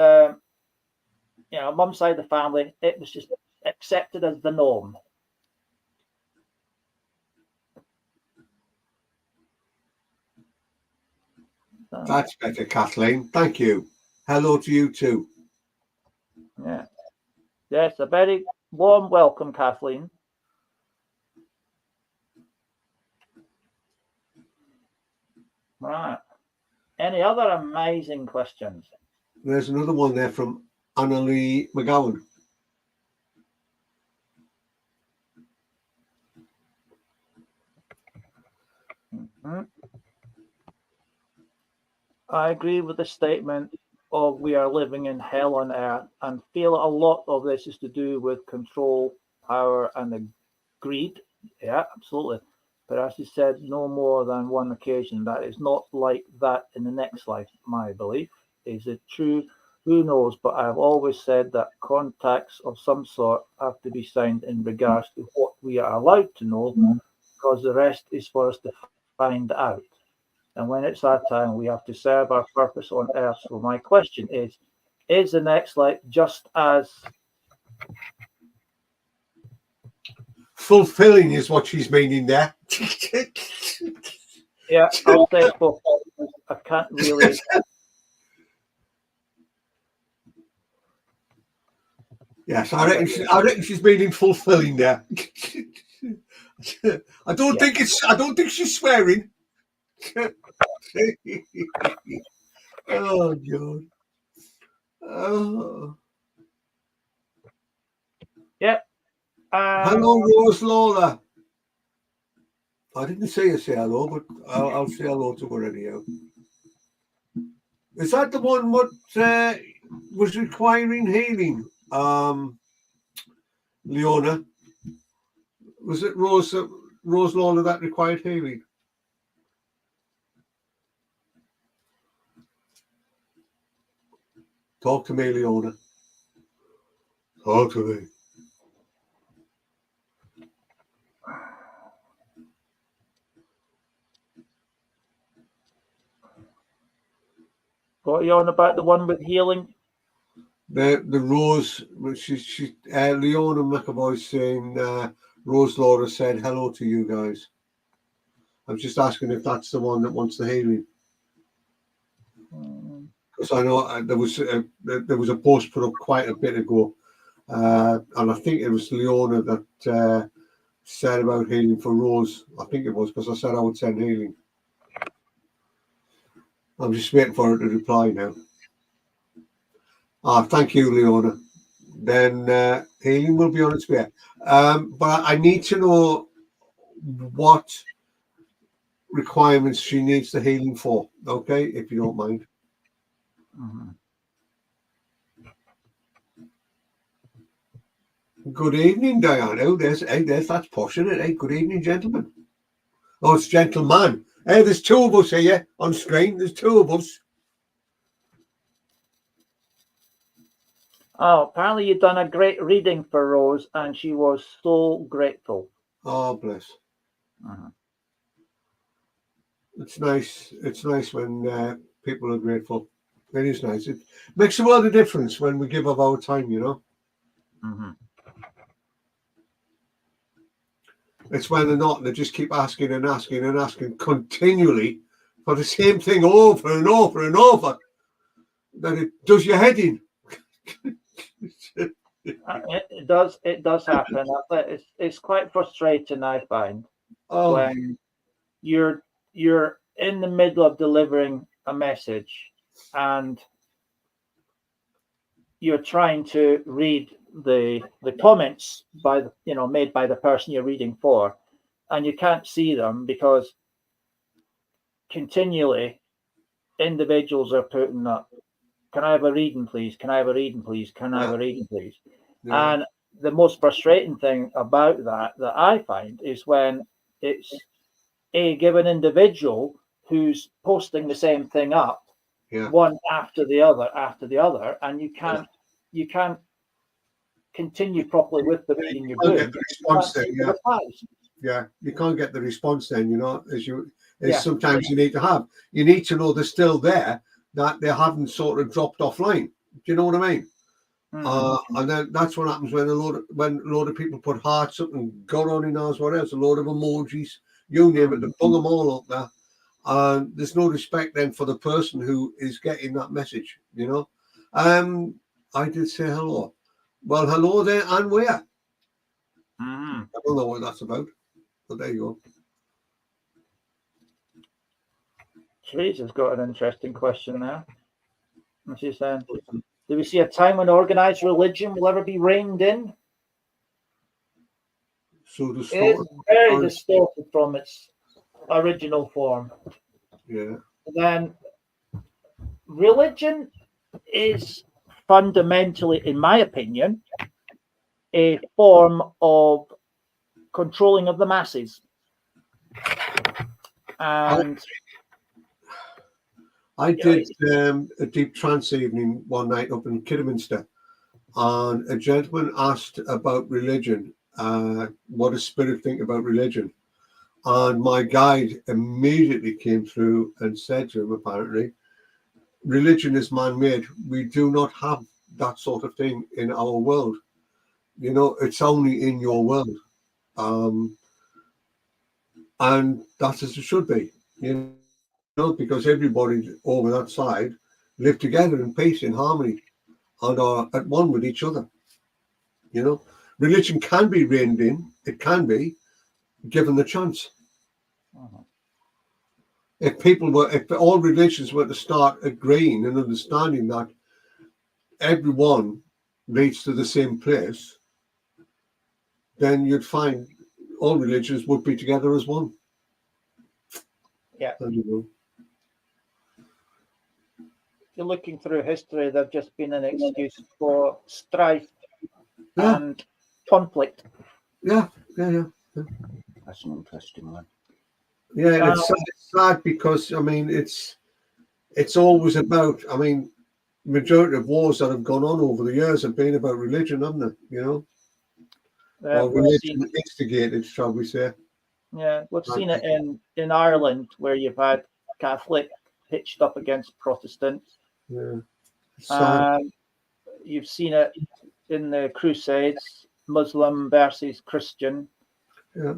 mum's side of the family, it was just accepted as the norm. That's better, Kathleen. Thank you. Hello to you too. Yeah. Yes, a very warm welcome, Kathleen. Right. Any other amazing questions? There's another one there from Annalie McGowan. Mm-hmm. I agree with the statement of we are living in hell on earth, and feel a lot of this is to do with control, power, and the greed. Yeah, absolutely. But as you said, no more than one occasion. That is not like that in the next life, my belief. Is it true? Who knows? But I've always said that contacts of some sort have to be signed in regards to what we are allowed to know, because the rest is for us to find out. And when it's our time, we have to serve our purpose on earth. So my question is the next life just as fulfilling is what she's meaning there. Yeah, I'll say fulfilling. I can't really. Yes, I reckon she's meaning fulfilling there. I don't think she's swearing. Oh God. Oh. Yep. Hello, Rose Lola. I didn't say you say hello, but I'll say hello to her anyhow. Is that the one what was requiring healing? Leona, was it Rose Lola that required healing? Talk to me, Leona. Talk to me. What are you on about, the one with healing? The Rose, she Leona McAvoy saying Rose Laura said hello to you guys. I'm just asking if that's the one that wants the healing. Because I know there was a post put up quite a bit ago And I think it was Leona that said about healing for Rose. I think it was, because I said I would send healing. I'm just waiting for her to reply now. Thank you, Leona. Then healing will be on its way. But I need to know what requirements she needs the healing for, okay, if you don't mind. Mm-hmm. Good evening, Diane. Oh, there's that's posh, isn't it? Hey, good evening, gentlemen. Oh, it's gentleman. Hey, there's two of us here on screen. There's two of us. Oh, apparently you've done a great reading for Rose, and she was so grateful. Oh, bless. Uh-huh. It's nice. It's nice when people are grateful. It is nice. It makes a world of difference when we give of our time, you know. Mm-hmm. It's when they're not. They just keep asking and asking and asking continually for the same thing over and over and over. That it does your head in. It does happen. It's quite frustrating, I find, when you're in the middle of delivering a message and you're trying to read the comments made by the person you're reading for, and you can't see them because continually individuals are putting up, "Can I have a reading, please? Can I have a reading, please? Can I have a reading, please?" Yeah. And the most frustrating thing about that I find is when it's a given individual who's posting the same thing up, one after the other, and you can't continue properly with the reading you're doing. Get the response then, you can't get the response then, you know, as sometimes you need to have. You need to know they're still there, that they haven't sort of dropped offline. Do you know what I mean? Mm-hmm. And then that's what happens when a load of people put hearts up and God only knows what else, a load of emojis, you name it, they bung them all up there. And there's no respect then for the person who is getting that message, you know. I did say hello. Well, hello there, and where? Mm-hmm. I don't know what that's about, but there you go. Teresa's got an interesting question there. And she's saying, do we see a time when organized religion will ever be reined in? So it's very distorted from its original form. Yeah. Then religion is fundamentally, in my opinion, a form of controlling of the masses. And I did a deep trance evening one night up in Kidderminster, and a gentleman asked about religion, what does spirit think about religion? And my guide immediately came through and said to him, apparently, religion is man-made. We do not have that sort of thing in our world. You know, it's only in your world. And that's as it should be, you know, because everybody over that side live together in peace, in harmony, and are at one with each other. You know, religion can be reined in. It can be given the chance. Uh-huh. If all religions were to start agreeing and understanding that everyone leads to the same place, then you'd find all religions would be together as one. Yeah. If you're looking through history, there's just been an excuse for strife and conflict. Yeah. That's an interesting one. Yeah, and it's sad because, I mean, it's always about, I mean, majority of wars that have gone on over the years have been about religion, haven't they? You know? Or religion instigated, shall we say. Yeah, we've seen it in Ireland, where you've had Catholic hitched up against Protestant. Yeah. You've seen it in the Crusades, Muslim versus Christian. Yeah.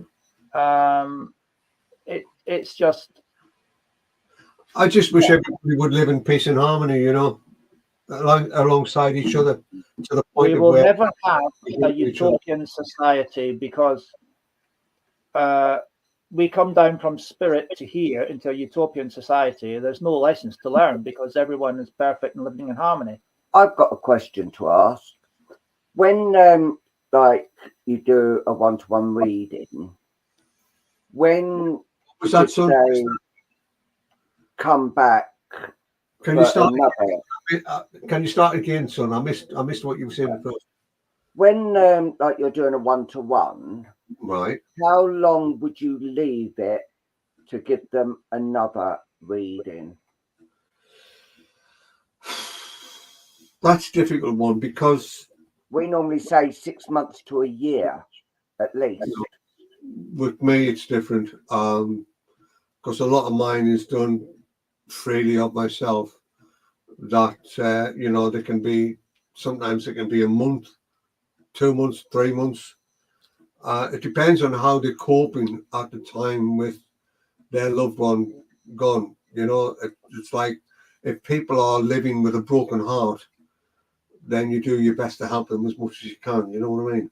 It's just. I just wish everybody would live in peace and harmony, you know. alongside each other to the point we of will where never have a utopian society because we come down from spirit to here into a utopian society. There's no lessons to learn because everyone is perfect and living in harmony. I've got a question to ask. When like you do a one-to-one reading, when was that son? they come back? Can you start? Can you start again, son? I missed what you were saying first. When like you're doing a one-to-one, right? How long would you leave it to give them another reading? That's a difficult one because we normally say 6 months to a year, at least. With me, it's different because a lot of mine is done freely of myself. That they can be sometimes it can be a month, 2 months, 3 months. It depends on how they're coping at the time with their loved one gone. It's like if people are living with a broken heart, then you do your best to help them as much as you can. You know what I mean?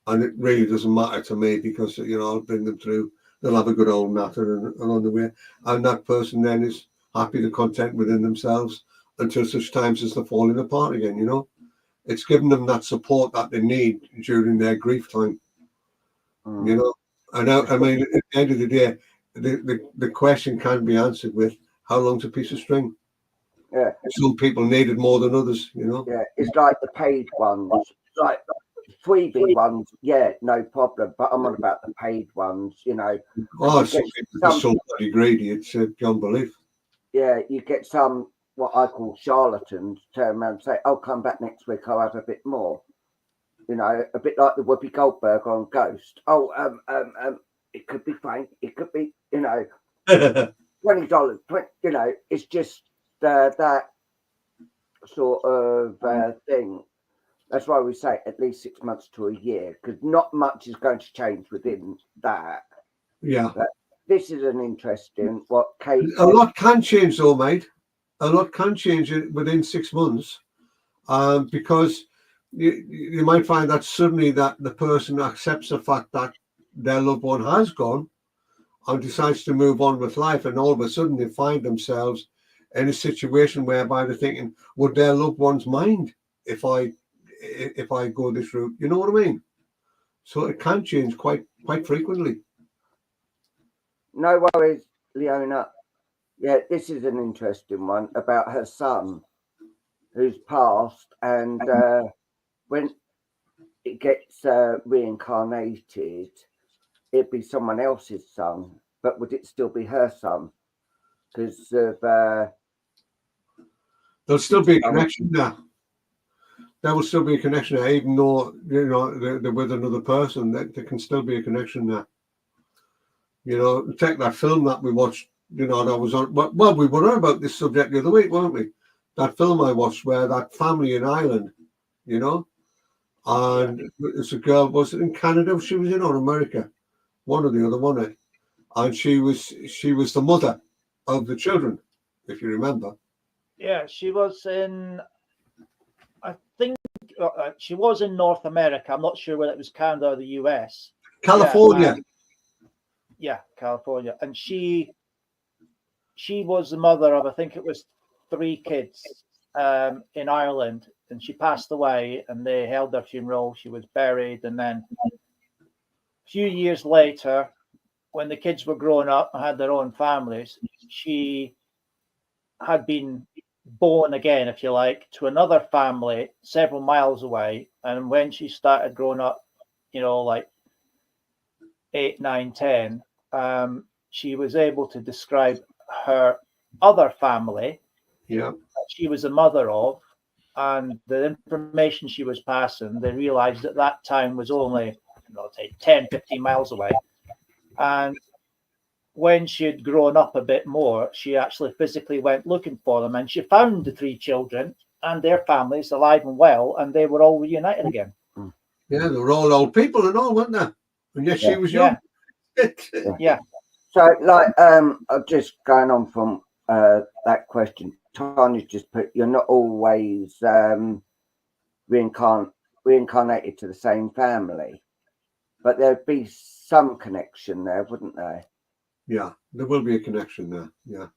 And it really doesn't matter to me because I'll bring them through. They'll have a good old natter and on the way, and that person then is happy to content within themselves until such times as they're falling apart again. It's giving them that support that they need during their grief time. I mean, at the end of the day, the question can be answered with how long's a piece of string. Yeah. Some people need it more than others. Yeah, it's like the paid ones, like freebie ones. Yeah, no problem. But I'm on about the paid ones. Oh, some people are so bloody greedy. It's beyond belief. Yeah, you get some what I call charlatans turn around and say, "I'll come back next week. I'll have a bit more." A bit like the Whoopi Goldberg on Ghost. Oh, it could be fine. It could be, $20. It's just that sort of thing. That's why we say at least 6 months to a year, because not much is going to change within that. Yeah. But this is an interesting what Kate. A lot can change, though, mate. A lot can change within 6 months, because you might find that suddenly that the person accepts the fact that their loved one has gone and decides to move on with life, and all of a sudden they find themselves in a situation whereby they're thinking, would their loved ones mind if I go this route? You know what I mean? So it can change quite frequently. No worries, Leona. Yeah, this is an interesting one about her son who's passed, and when it gets reincarnated, it'd be someone else's son, but would it still be her son? Because of there'll still be a connection there. There will still be a connection there, even though they're with another person. There can still be a connection there. Take that film that we watched. That was on. Well, we were on about this subject the other week, weren't we? That film I watched where that family in Ireland, and it's a girl. Was it in Canada? She was in or America, one or the other, wasn't it? And she was the mother of the children, if you remember. Yeah, she was in. I think she was in North America. I'm not sure whether it was Canada or the US. California. Yeah, California, and she was the mother of, I think it was 3 kids in Ireland, and she passed away, and they held their funeral. She was buried, and then a few years later, when the kids were growing up and had their own families, she had been born again, if you like, to another family several miles away. And when she started growing up, like 8, 9, 10, she was able to describe her other family that she was a mother of, and the information she was passing, they realized at that time was only 10, 15 miles away. And when she had grown up a bit more, she actually physically went looking for them, and she found the 3 children and their families alive and well, and they were all reunited again. Yeah, they were all old people and all, weren't they? And yes, she was young. Yeah. So, like, I'm just going on from that question. Tanya just put, you're not always reincarnated to the same family, but there'd be some connection there, wouldn't there? Yeah, there will be a connection there. Yeah.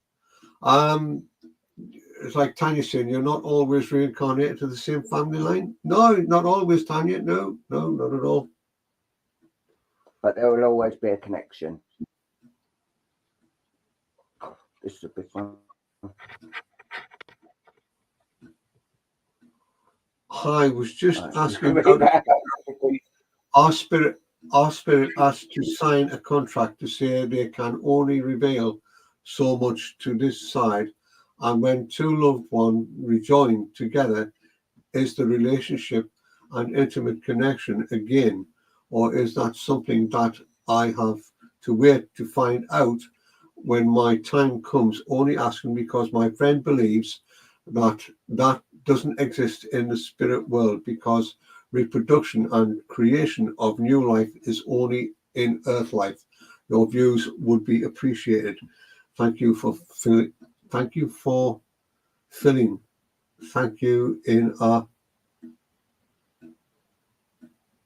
It's like Tanya saying, you're not always reincarnated to the same family line. No, not always, Tanya. No, not at all. But there will always be a connection. This is a big one. I was just asking. Our spirit asked to sign a contract to say they can only reveal so much to this side, and when two loved ones rejoin together, is the relationship an intimate connection again, or is that something that I have to wait to find out when my time comes? Only asking because my friend believes that doesn't exist in the spirit world, because reproduction and creation of new life is only in earth life. Your views would be appreciated. Thank you for filling. Thank you for filling. Thank you in a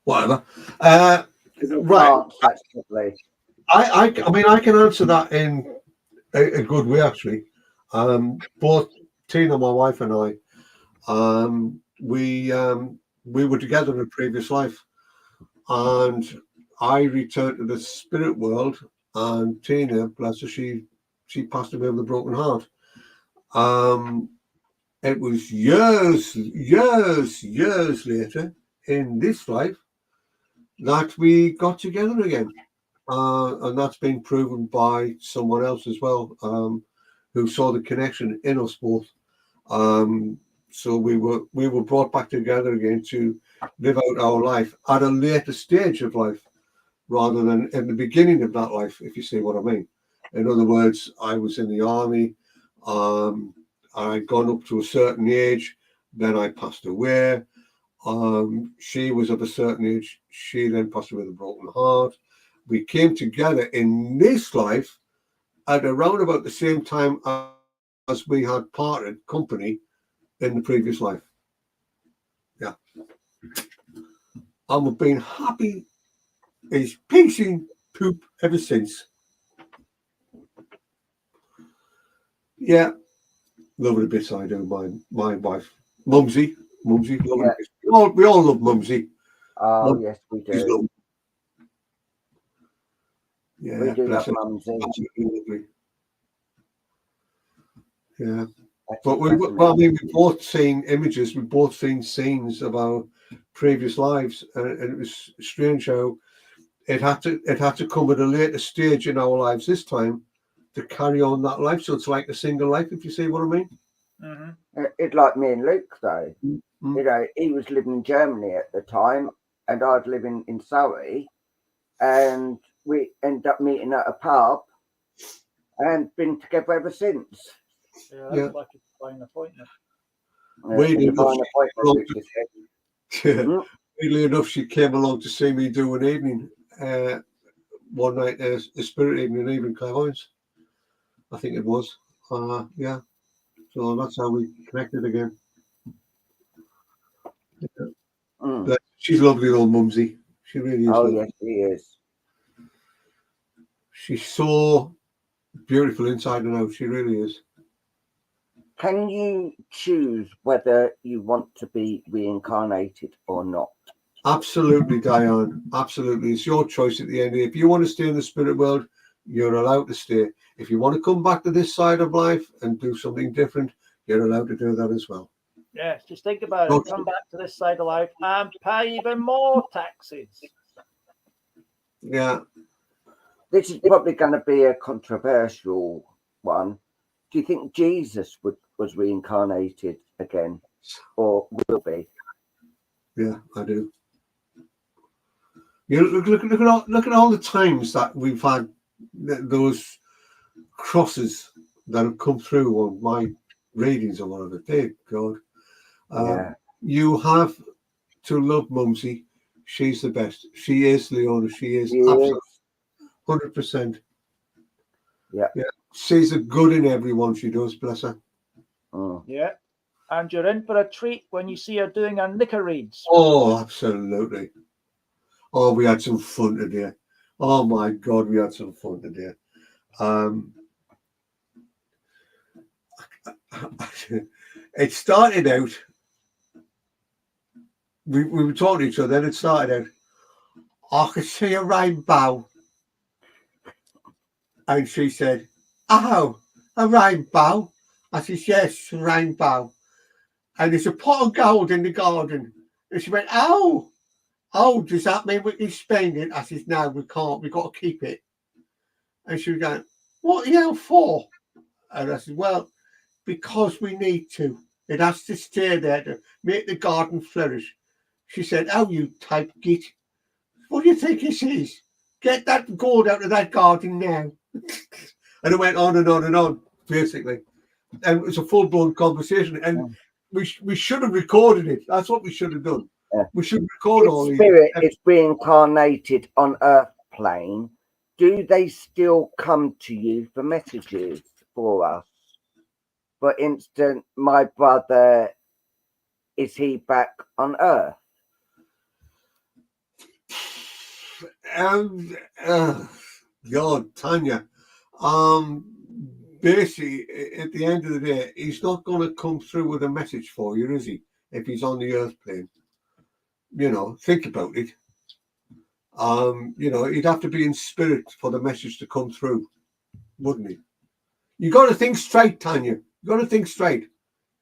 whatever. Right. I mean, I can answer that in a good way, actually. Both Tina, my wife, and I, we were together in a previous life, and I returned to the spirit world, and Tina, bless her, she passed away with a broken heart. It was years later in this life that we got together again, and that's been proven by someone else as well, who saw the connection in us both. So we were brought back together again to live out our life at a later stage of life, rather than in the beginning of that life, if you see what I mean. In other words, I was in the army. I'd gone up to a certain age, then I passed away. She was of a certain age. She then passed away with a broken heart. We came together in this life at around about the same time as we had parted company in the previous life. Yeah. And we've been happy as pigs in poop ever since. Yeah. Love it a bit, I do. My wife. Mumsy. Love it a bit. We all love Mumsy. Oh, yes, we do. Yeah, we do love Mumsy. Yeah. But we've both seen images, we've both seen scenes of our previous lives, and it was strange how it had to come at a later stage in our lives this time to carry on that life. So it's like a single life, if you see what I mean. Mm-hmm. It's like me and Luke, though. Mm-hmm. You know, he was living in Germany at the time, and I'd living in Surrey, and we ended up meeting at a pub and been together ever since. Yeah, that's like a fine appointment. Weirdly enough, she came along to see me do an evening one night, a spirit evening in Clairvoyance, I think it was. Yeah. So that's how we connected again. Yeah. She's lovely, old Mumsy. She really is. Oh, lovely. Yes, she is. She's so beautiful inside and out. She really is. Can you choose whether you want to be reincarnated or not? Absolutely, Diane. Absolutely. It's your choice at the end. If you want to stay in the spirit world, you're allowed to stay. If you want to come back to this side of life and do something different, you're allowed to do that as well. Yes, just think about it. Come back to this side of life and pay even more taxes. Yeah. This is probably going to be a controversial one. Do you think Jesus was reincarnated again, or will be? Yeah, I do. You look at all the times that we've had those crosses that have come through on my readings or whatever. Dear God. You have to love Mumsy. She's the best. She is, Leona. She is absolutely 100%. Yeah. She's a good in everyone she does, bless her. Yeah. And you're in for a treat when you see her doing her knicker reads. Oh, absolutely. Oh, we had some fun today. Oh my God, we had some fun today. It started out, we were talking to each other, and it started out, I could see a rainbow. And she said, oh, a rainbow? I said, yes, a rainbow. And there's a pot of gold in the garden. And she went, oh, does that mean we can spend it? I said, no, we can't. We've got to keep it. And she was going, what the hell for? And I said, well, because we need to. It has to stay there to make the garden flourish. She said, oh, you type git. What do you think this is? Get that gold out of that garden now. And it went on and on and on, basically. And it was a full-blown conversation. And we should have recorded it. That's what we should have done. Yeah. We should record all these. Spirit is reincarnated on Earth plane. Do they still come to you for messages for us? For instance, my brother, is he back on Earth? God, Tanya. Basically, at the end of the day, he's not going to come through with a message for you, is he? If he's on the Earth plane. You know, think about it. You know, he'd have to be in spirit for the message to come through, wouldn't he? You got to think straight, Tanya. You got to think straight.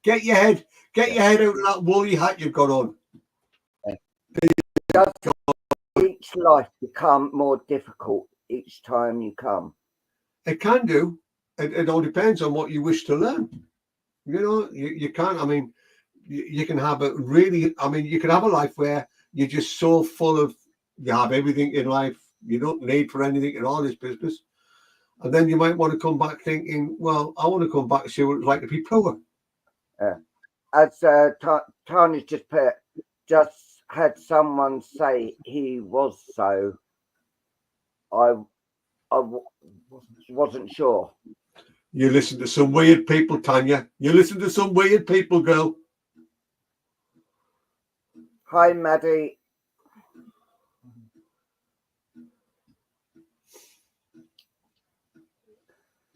Get your head out of that woolly hat you've got on. Does each life become more difficult each time you come? It can do. It all depends on what you wish to learn. You know, you can't. I mean, you can have a really. I mean, you can have a life where you're just so full of. You have everything in life. You don't need for anything in all this business. And then you might want to come back thinking, well, I want to come back and see what it's like to be poor. As Tanya just had someone say he was so. I wasn't sure. You listen to some weird people, Tanya. You listen to some weird people, girl. Hi, Maddie.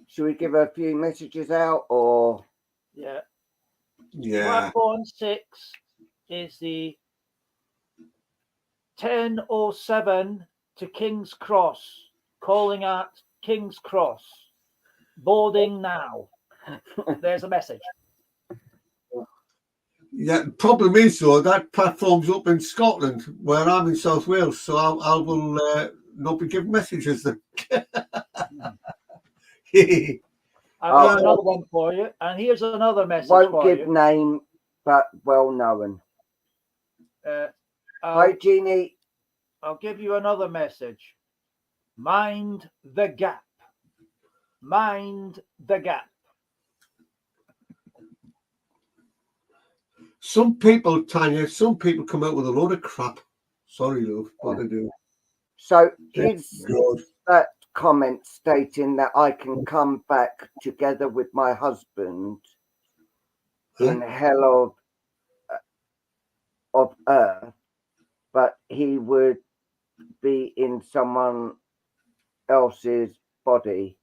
Should we give a few messages out, or? Yeah. Platform 6 is the 10:07 to King's Cross, calling at King's Cross. Boarding now. There's a message. Yeah, the problem is, though, that platform's up in Scotland, where I'm in South Wales, so I will not be giving messages then. I've got another one for you, and here's another message won't for give you. Name, but well known. Hi, Jeannie. I'll give you another message. Mind the gap. Mind the gap. Some people, Tanya, come out with a load of crap. Sorry, love, but they do. So is that comment stating that I can come back together with my husband in hell of earth, but he would be in someone else's body?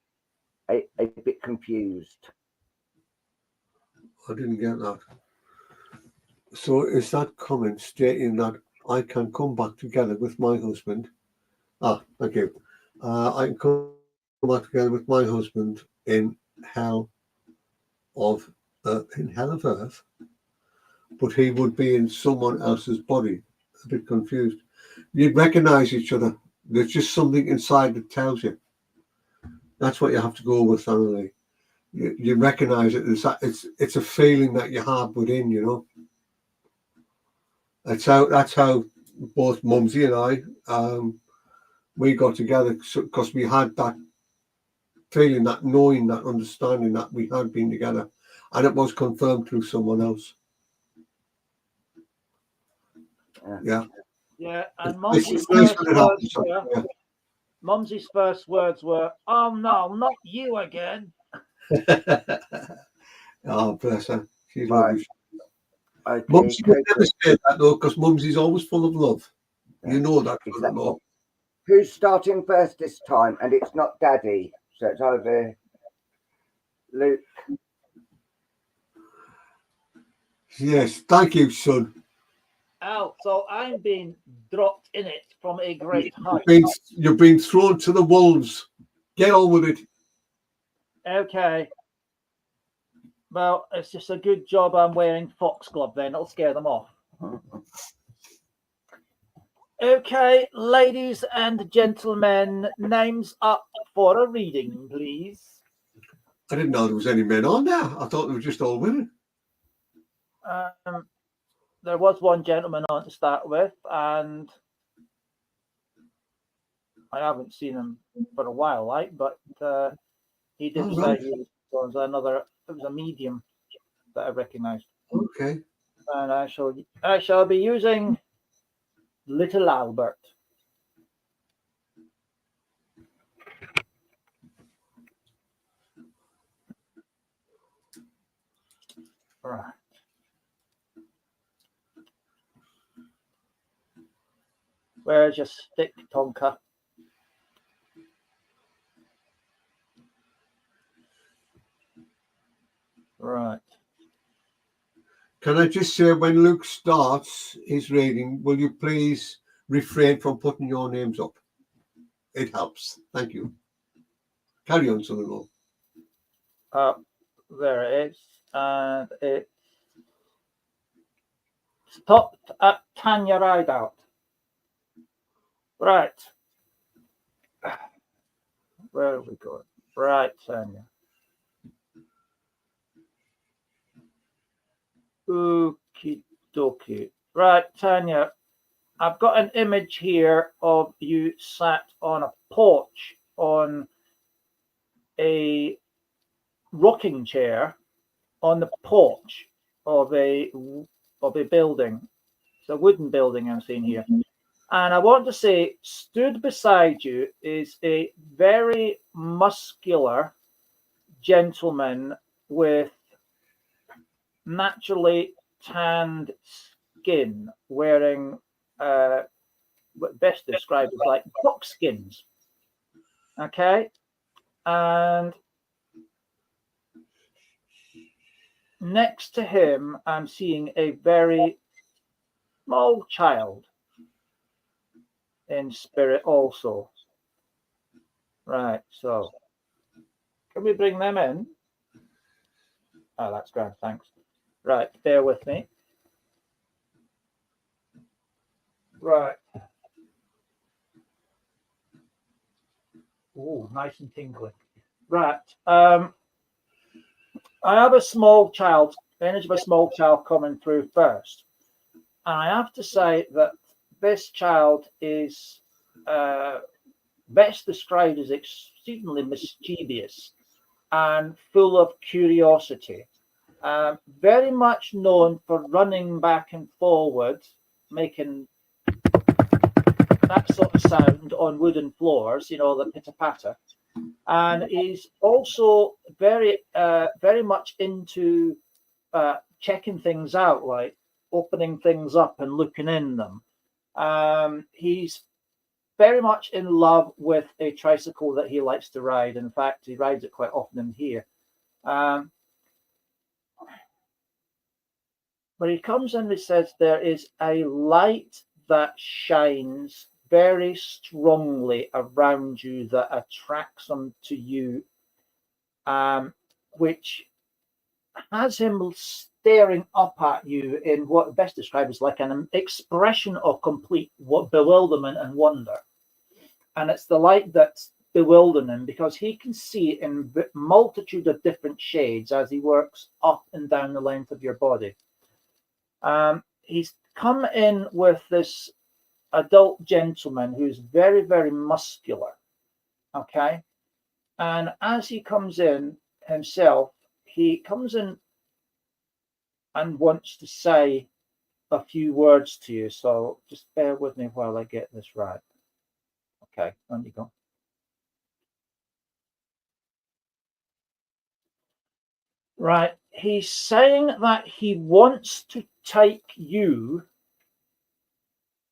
A bit confused. I didn't get that. So is that comment stating that I can come back together with my husband? Thank you. I can come back together with my husband in hell of earth, but he would be in someone else's body. A bit confused. You'd recognise each other. There's just something inside that tells you. That's what you have to go with, Emily. You recognise it. It's a feeling that you have within, you know. That's how both Mumsy and I we got together, because we had that feeling, that knowing, that understanding that we had been together, and it was confirmed through someone else. Yeah. And Mumsy's first words were, "Oh no, not you again." Oh, bless her. She's Right. lovely. Okay. Mumsy would never say that though, because Mumsy's always full of love. Yeah, You know that, exactly. brother-in-law. Who's starting first this time? And it's not Daddy, so it's over Luke. Yes, thank you, son. Oh, so I'm being dropped in it from a great height. You've been thrown to the wolves. Get on with it. Okay. Well, it's just a good job I'm wearing foxglove then. It'll scare them off. Okay, ladies and gentlemen, names up for a reading, please. I didn't know there was any men on there. I thought they were just all women. There was one gentleman on to start with, and I haven't seen him for a while, but he did say he was another. It was a medium that I recognised. Okay. And I shall be using Little Albert. Right. Where's your stick, Tonka? Right. Can I just say, when Luke starts his reading, will you please refrain from putting your names up? It helps. Thank you. Carry on, son-in-law. There it is. And it stopped at Tanya Rideout. Right. Where are we going? Right, Tanya. Okie dokie. Right, Tanya. I've got an image here of you sat on a porch on a rocking chair on the porch of a building. It's a wooden building I'm seeing here. And I want to say, stood beside you is a very muscular gentleman with naturally tanned skin, wearing what best described as like buckskins. Okay. And next to him, I'm seeing a very small child in spirit also. Right, so can we bring them in? Oh, that's grand, thanks. Right, bear with me. Right. Oh, nice and tingly. Right. I have a small child, energy of a small child coming through first. And I have to say that this child is best described as exceedingly mischievous and full of curiosity. Very much known for running back and forward, making that sort of sound on wooden floors, you know, the pitter-patter. And he's also very much into checking things out, like opening things up and looking in them. He's very much in love with a tricycle that he likes to ride. In fact, he rides it quite often in here. But he comes in and says there is a light that shines very strongly around you that attracts him to you, which has him staring up at you in what best described as like an expression of complete bewilderment and wonder. And it's the light that's bewildering him because he can see it in a multitude of different shades as he works up and down the length of your body. He's come in with this adult gentleman who's very, very muscular. Okay. And as he comes in himself, he comes in and wants to say a few words to you. So just bear with me while I get this right. Okay, on you go. Right. he's saying that he wants to take you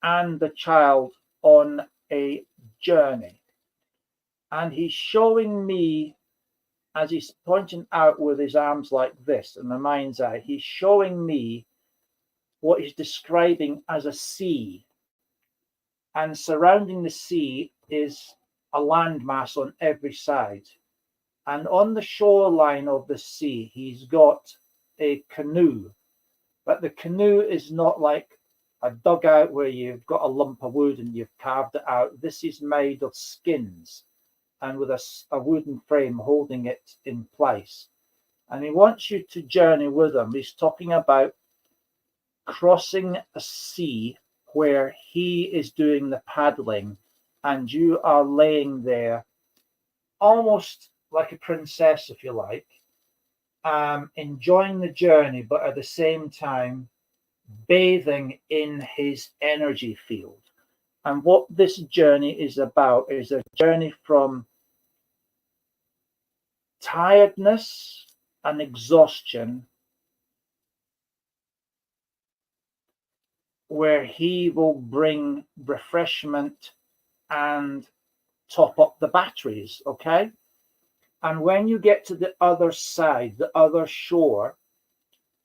and the child on a journey. And he's showing me, as he's pointing out with his arms like this in my mind's eye, he's showing me what he's describing as a sea. And surrounding the sea is a landmass on every side. And on the shoreline of the sea, he's got a canoe. But the canoe is not like a dugout where you've got a lump of wood and you've carved it out. This is made of skins and with a wooden frame holding it in place. And he wants you to journey with him. He's talking about crossing a sea where he is doing the paddling and you are laying there almost like a princess, if you like, enjoying the journey, but at the same time bathing in his energy field. And what this journey is about is a journey from tiredness and exhaustion, where he will bring refreshment and top up the batteries, okay? And when you get to the other side, the other shore,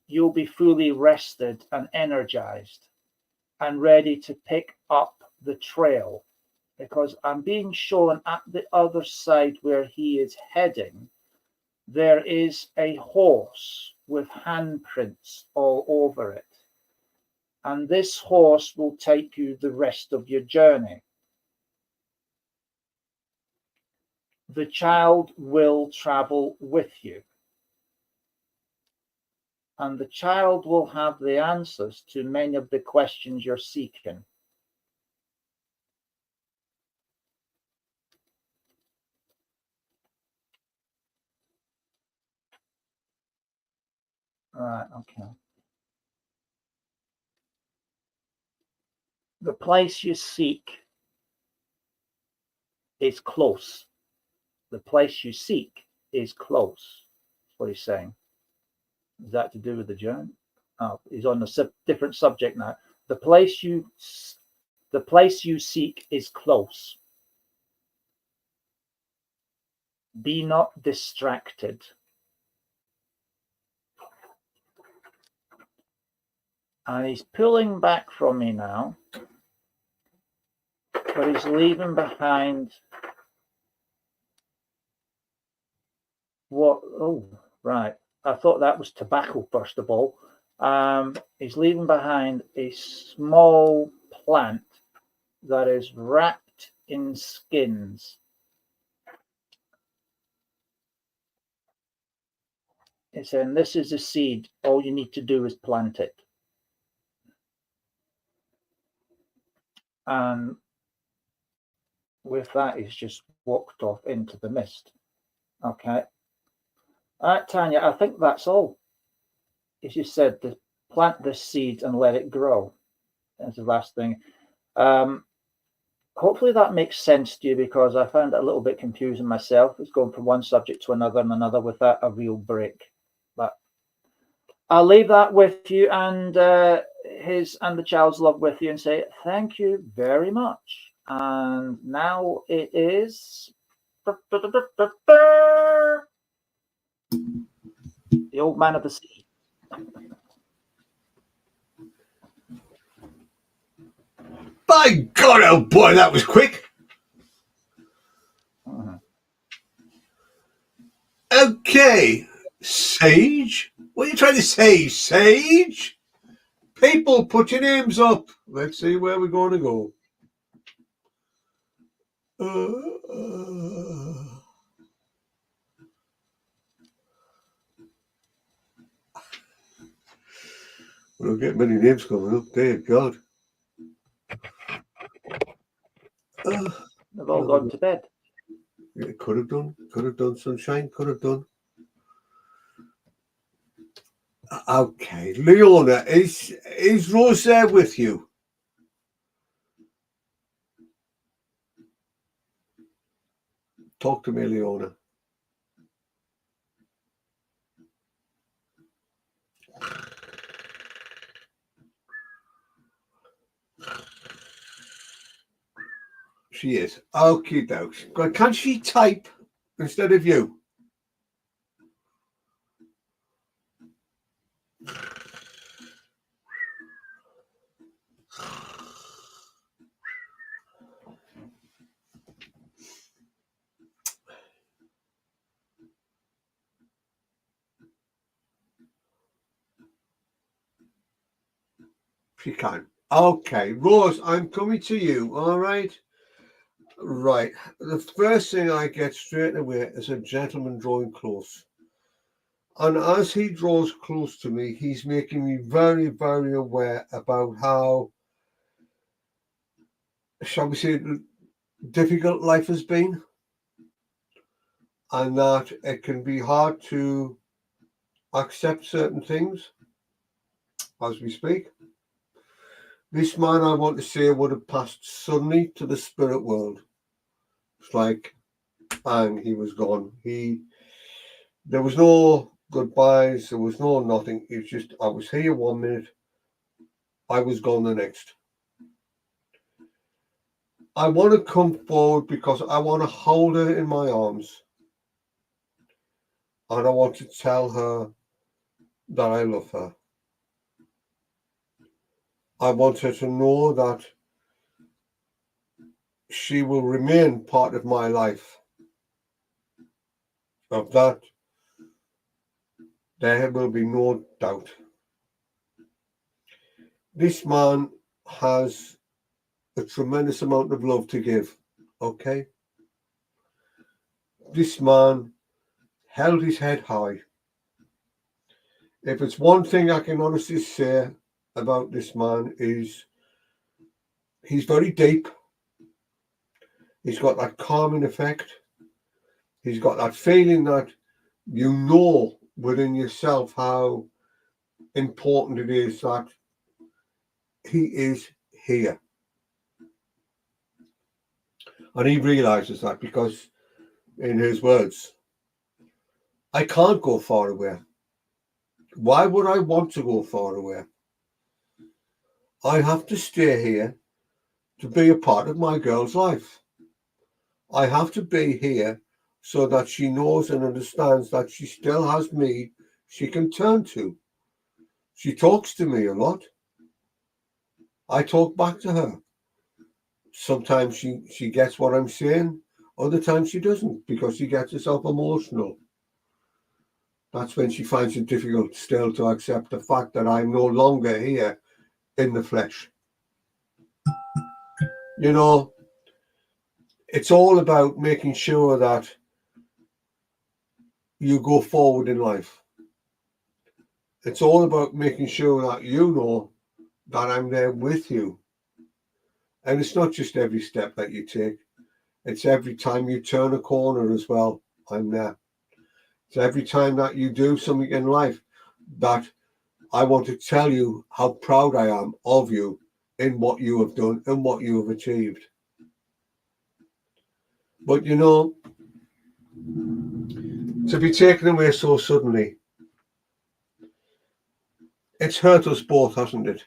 you'll be fully rested and energized and ready to pick up the trail, because I'm being shown at the other side where he is heading, there is a horse with handprints all over it. And this horse will take you the rest of your journey. The child will travel with you. And the child will have the answers to many of the questions you're seeking. Right, okay. The place you seek is close. The place you seek is close. That's what he's saying. Is that to do with the journey? Oh, he's on a different subject now. The place you seek is close. Be not distracted. And he's pulling back from me now, but he's leaving behind what? Oh, right. I thought that was tobacco, first of all. He's leaving behind a small plant that is wrapped in skins. It's saying this is a seed. All you need to do is plant it. And with that, he's just walked off into the mist. Okay. All right, Tanya, I think that's all. As you said, to plant this seed and let it grow. That's the last thing. Hopefully that makes sense to you, because I found it a little bit confusing myself. It's going from one subject to another and another without a real break. But I'll leave that with you and his and the child's love with you and say thank you very much. And now it is the old man of the sea. By God, oh boy, that was quick. Okay, Sage. What are you trying to say, Sage? People, put your names up. Let's see where we're going to go. We don't get many names coming up. Dear God. They've all gone to bed. Yeah, could have done, sunshine, could have done. Okay, Leona, is Rose there with you? Talk to me, Leona. She is. Okay, dokes. Can she type instead of you? She can. Okay, Rose, I'm coming to you. All right. Right. The first thing I get straight away is a gentleman drawing close. And as he draws close to me, he's making me very, very aware about how, shall we say, difficult life has been. And that it can be hard to accept certain things as we speak. This man, I want to say, would have passed suddenly to the spirit world. It's like, bang, he was gone. There was no goodbyes, there was no nothing. It was just, I was here 1 minute, I was gone the next. I want to come forward because I want to hold her in my arms. And I want to tell her that I love her. I want her to know that she will remain part of my life. Of that, there will be no doubt. This man has a tremendous amount of love to give, okay? This man held his head high. If it's one thing I can honestly say about this man is he's very deep. He's got that calming effect. He's got that feeling that you know within yourself how important it is that he is here. And he realizes that because, in his words, I can't go far away. Why would I want to go far away? I have to stay here to be a part of my girl's life. I have to be here so that she knows and understands that she still has me she can turn to. She talks to me a lot. I talk back to her. Sometimes she gets what I'm saying. Other times she doesn't because she gets herself emotional. That's when she finds it difficult still to accept the fact that I'm no longer here in the flesh. You know, it's all about making sure that you go forward in life. It's all about making sure that you know that I'm there with you. And it's not just every step that you take. It's every time you turn a corner as well. I'm there. It's every time that you do something in life that I want to tell you how proud I am of you in what you have done and what you have achieved. But you know, to be taken away so suddenly, it's hurt us both, hasn't it?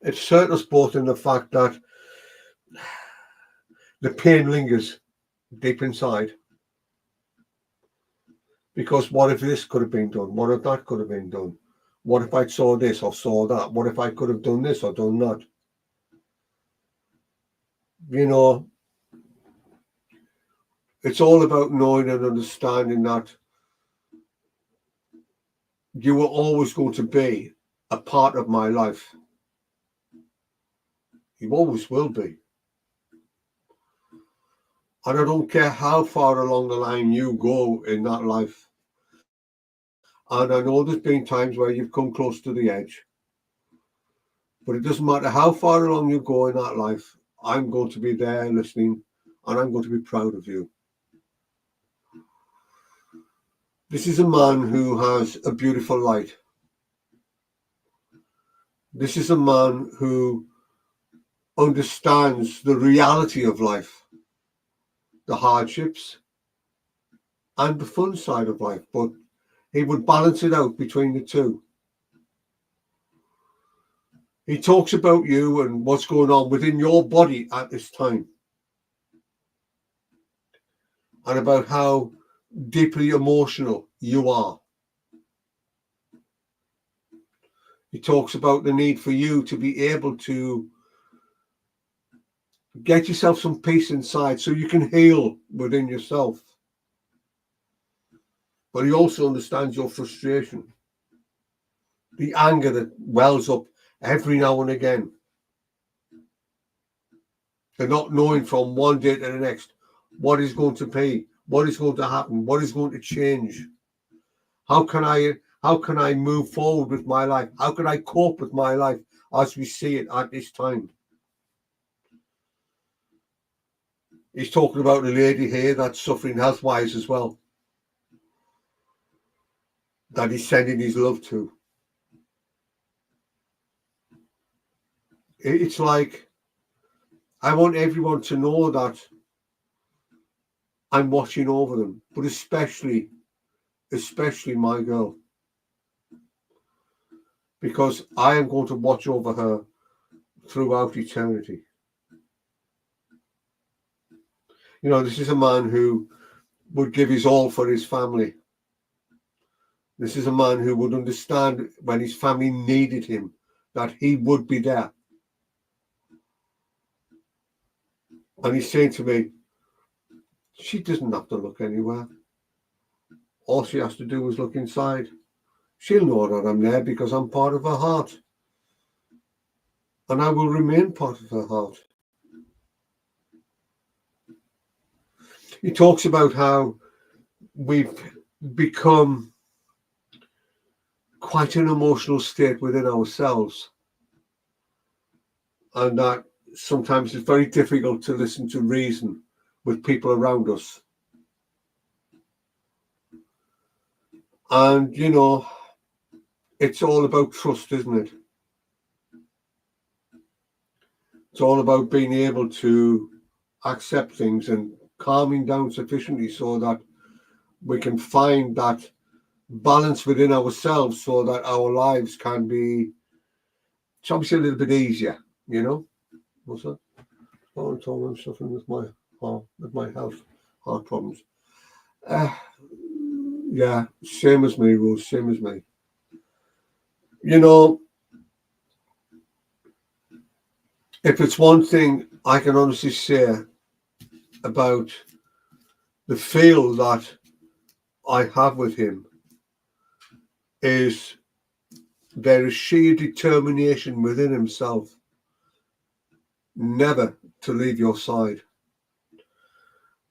It's hurt us both in the fact that the pain lingers deep inside. Because what if this could have been done? What if that could have been done? What if I saw this or saw that? What if I could have done this or done that? You know, it's all about knowing and understanding that you were always going to be a part of my life. You always will be. And I don't care how far along the line you go in that life. And I know there's been times where you've come close to the edge. But it doesn't matter how far along you go in that life. I'm going to be there listening and I'm going to be proud of you. This is a man who has a beautiful light. This is a man who understands the reality of life, the hardships and the fun side of life, but he would balance it out between the two. He talks about you and what's going on within your body at this time, and about how deeply emotional you are. He talks about the need for you to be able to get yourself some peace inside so you can heal within yourself. But he also understands your frustration, the anger that wells up every now and again. The not knowing from one day to the next what is going to be, what is going to happen, what is going to change. How can I move forward with my life? How can I cope with my life as we see it at this time? He's talking about a lady here that's suffering health-wise as well, that he's sending his love to. It's like, I want everyone to know that I'm watching over them, but especially my girl, because I am going to watch over her throughout eternity. You know, this is a man who would give his all for his family. This is a man who would understand when his family needed him, that he would be there. And he's saying to me, she doesn't have to look anywhere. All she has to do is look inside. She'll know that I'm there because I'm part of her heart. And I will remain part of her heart. He talks about how we've become quite an emotional state within ourselves, and that sometimes it's very difficult to listen to reason with people around us. And, you know, it's all about trust, isn't it? It's all about being able to accept things and calming down sufficiently so that we can find that balance within ourselves so that our lives can be, it's obviously a little bit easier, you know? What's that? Oh, I'm suffering with my health, heart problems. Yeah, same as me, Rose, same as me. You know, if it's one thing I can honestly say about the feel that I have with him, is there is sheer determination within himself never to leave your side.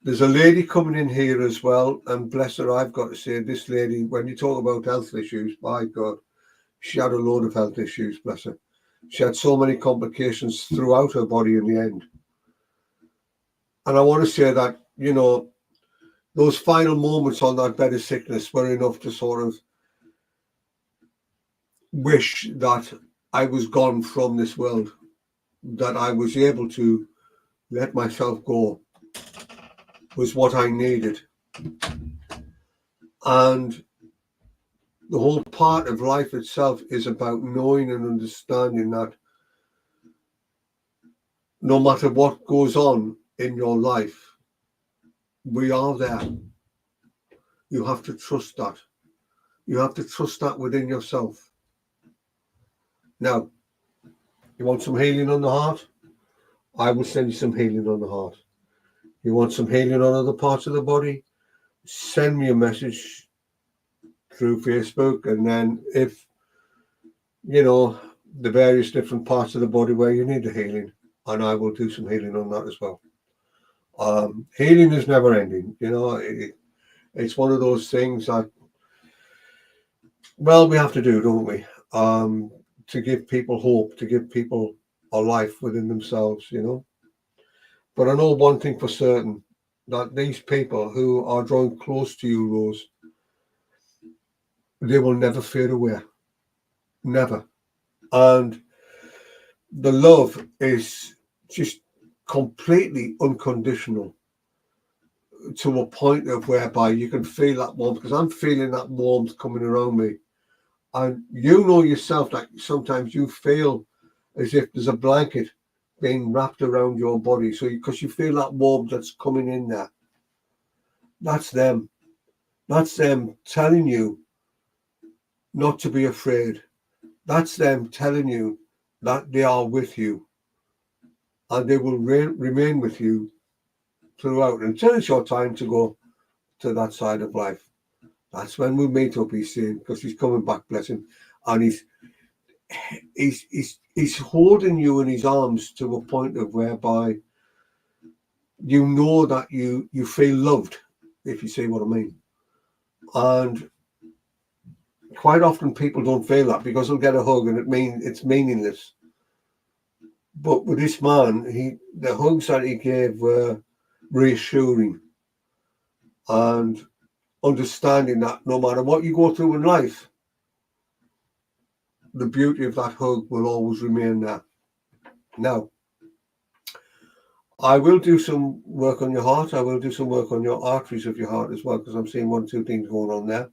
There's a lady coming in here as well, and bless her, I've got to say, this lady, when you talk about health issues, my God, she had a load of health issues, bless her. She had so many complications throughout her body in the end. And I want to say that, you know, those final moments on that bed of sickness were enough to sort of wish that I was gone from this world, that I was able to let myself go was what I needed. And the whole part of life itself is about knowing and understanding that no matter what goes on in your life, we are there. You have to trust that. You have to trust that within yourself. Now, you want some healing on the heart? I will send you some healing on the heart. You want some healing on other parts of the body? Send me a message through Facebook, and then if, you know, the various different parts of the body where you need the healing, and I will do some healing on that as well. Healing is never ending, you know. It's one of those things that, well, we have to do, don't we? To give people hope, to give people a life within themselves, you know. But I know one thing for certain, that these people who are drawing close to you, Rose, they will never fade away. Never. And the love is just completely unconditional, to a point of whereby you can feel that warmth, because I'm feeling that warmth coming around me. And you know yourself that sometimes you feel as if there's a blanket being wrapped around your body. So because you feel that warmth that's coming in there. That's them. That's them telling you not to be afraid. That's them telling you that they are with you and they will remain with you throughout until it's your time to go to that side of life. That's when we meet up, he's saying, because he's coming back, bless him, and he's holding you in his arms to a point of whereby you know that you feel loved, if you see what I mean. And quite often people don't feel that because they'll get a hug and it's meaningless. But with this man, the hugs that he gave were reassuring and understanding that no matter what you go through in life, the beauty of that hug will always remain there. Now, I will do some work on your heart. I will do some work on your arteries of your heart as well, because I'm seeing 1 or 2 things going on there.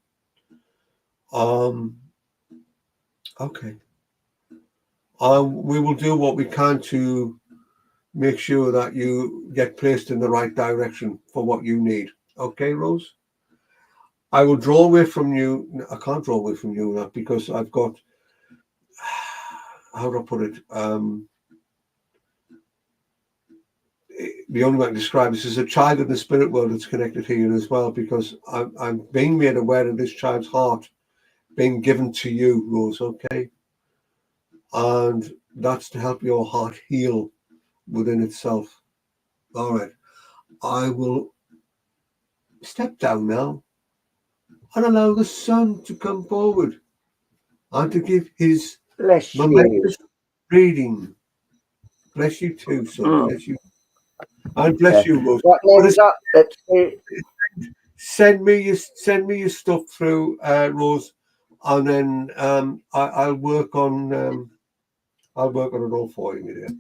Okay. We will do what we can to make sure that you get placed in the right direction for what you need. Okay, Rose? I will draw away from you. I can't draw away from you now because I've got, how do I put it? The only way I can describe this is a child in the spirit world that's connected here as well, because I'm being made aware of this child's heart being given to you, Rose, okay? And that's to help your heart heal within itself. All right. I will step down now and allow the sun to come forward and to give his momentous reading. Bless you too, son. Bless you. And bless you, Rose. What name's up? Let's see. Send me your stuff through, Rose, and then I'll work on it all for you,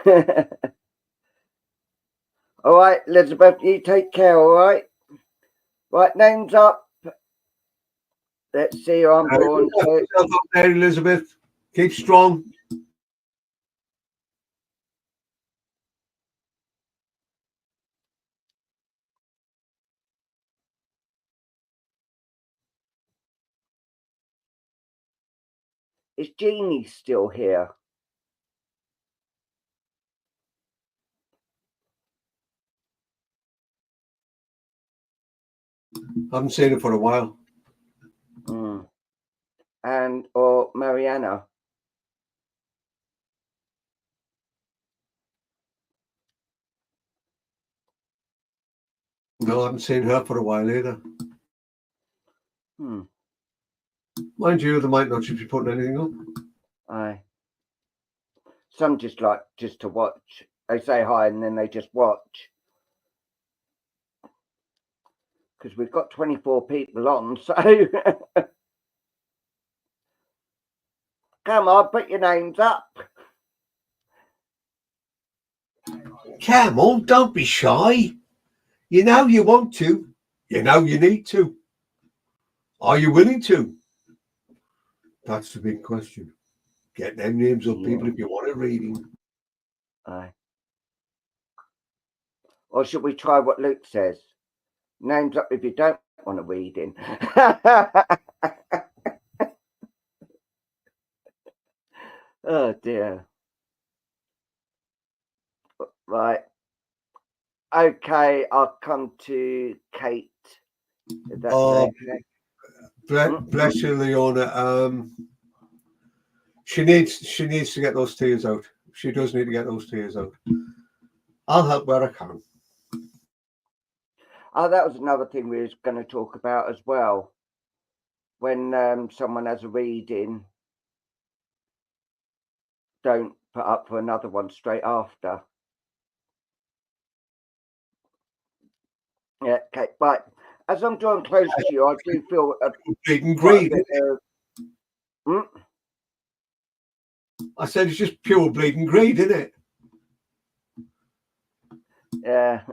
dear. All right, Elizabeth, you take care, all right? Right, name's up. Let's see who I'm drawn to. Up there, Elizabeth. Keep strong. Is Jeannie still here? I haven't seen her for a while. Or Mariana? No, I haven't seen her for a while either. Mind you, they might not be putting anything up. Aye. Some just like just to watch. They say hi and then they just watch. Because we've got 24 people on, so come on, put your names up. Come on, don't be shy. You know you want to. You know you need to. Are you willing to? That's the big question. Get them names up, people, if you want a reading. Aye. Or should we try what Luke says? Names up if you don't want a reading. Oh dear. Right. Okay, I'll come to Kate. Is that okay? Bless you, Leona. She needs to get those tears out. She does need to get those tears out. I'll help where I can. Oh, that was another thing we was going to talk about as well. When someone has a reading, don't put up for another one straight after. Yeah, okay, right. As I'm drawing close to you, I do feel bleeding greed. I said it's just pure bleeding greed, isn't it? Yeah.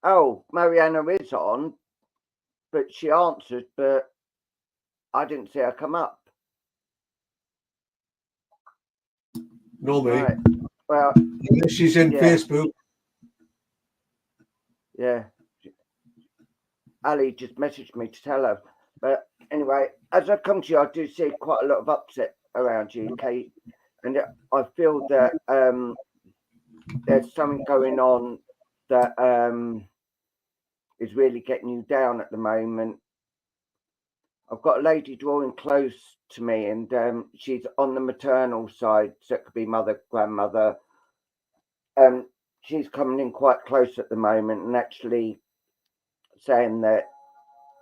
Oh, Mariana is on, but she answered, but I didn't see her come up. No, me. Right. Well, Unless she's in Facebook. Yeah. Ali just messaged me to tell her. But anyway, as I come to you, I do see quite a lot of upset around you, Kate. And I feel that there's something going on that is really getting you down at the moment. I've got a lady drawing close to me, and she's on the maternal side, so it could be mother, grandmother. She's coming in quite close at the moment and actually saying that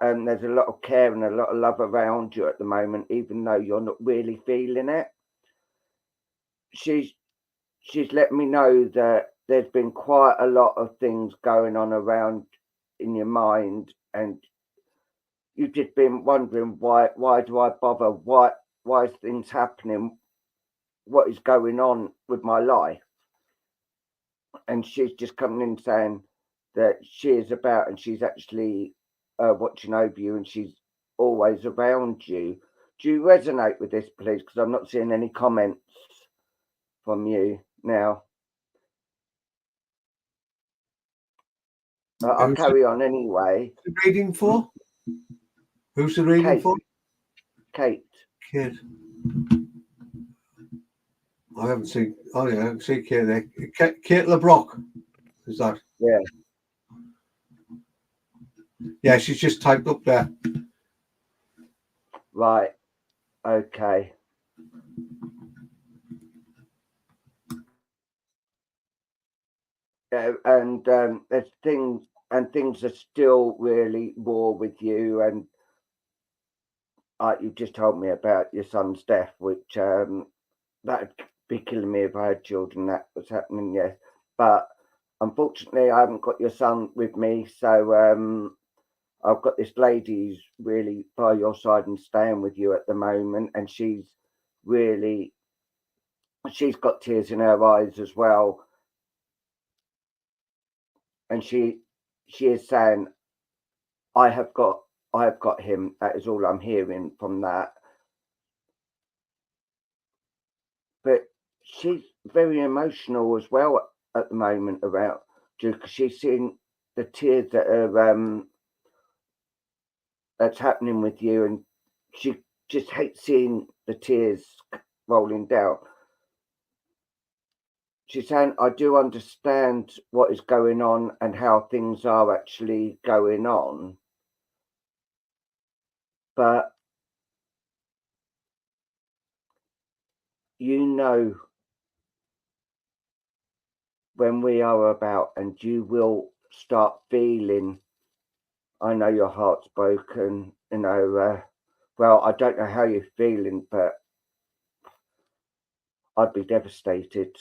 there's a lot of care and a lot of love around you at the moment, even though you're not really feeling it. She's let me know that there's been quite a lot of things going on around in your mind, and you've just been wondering why do I bother? Why is things happening? What is going on with my life? And she's just coming in saying that she is about, and she's actually watching over you, and she's always around you. Do you resonate with this, please? Because I'm not seeing any comments from you now. I'll carry on anyway. Who's the reading for? Who's the reading for? Kate. Kate. I haven't seen. Oh yeah, I can see Kate there. Kate LeBrock. Is that? Yeah. Yeah, she's just typed up there. Right. Okay. And there's things are still really raw with you, and you just told me about your son's death, which that'd be killing me if I had children. That was happening, yes. But unfortunately, I haven't got your son with me, so I've got this lady who's really by your side and staying with you at the moment, and she's got tears in her eyes as well. And she is saying, I have got him. That is all I'm hearing from that. But she's very emotional as well at the moment about you, because she's seeing the tears that are that's happening with you, and she just hates seeing the tears rolling down. She's saying, I do understand what is going on and how things are actually going on, but you know when we are about, and you will start feeling, I know your heart's broken, well, I don't know how you're feeling, but I'd be devastated.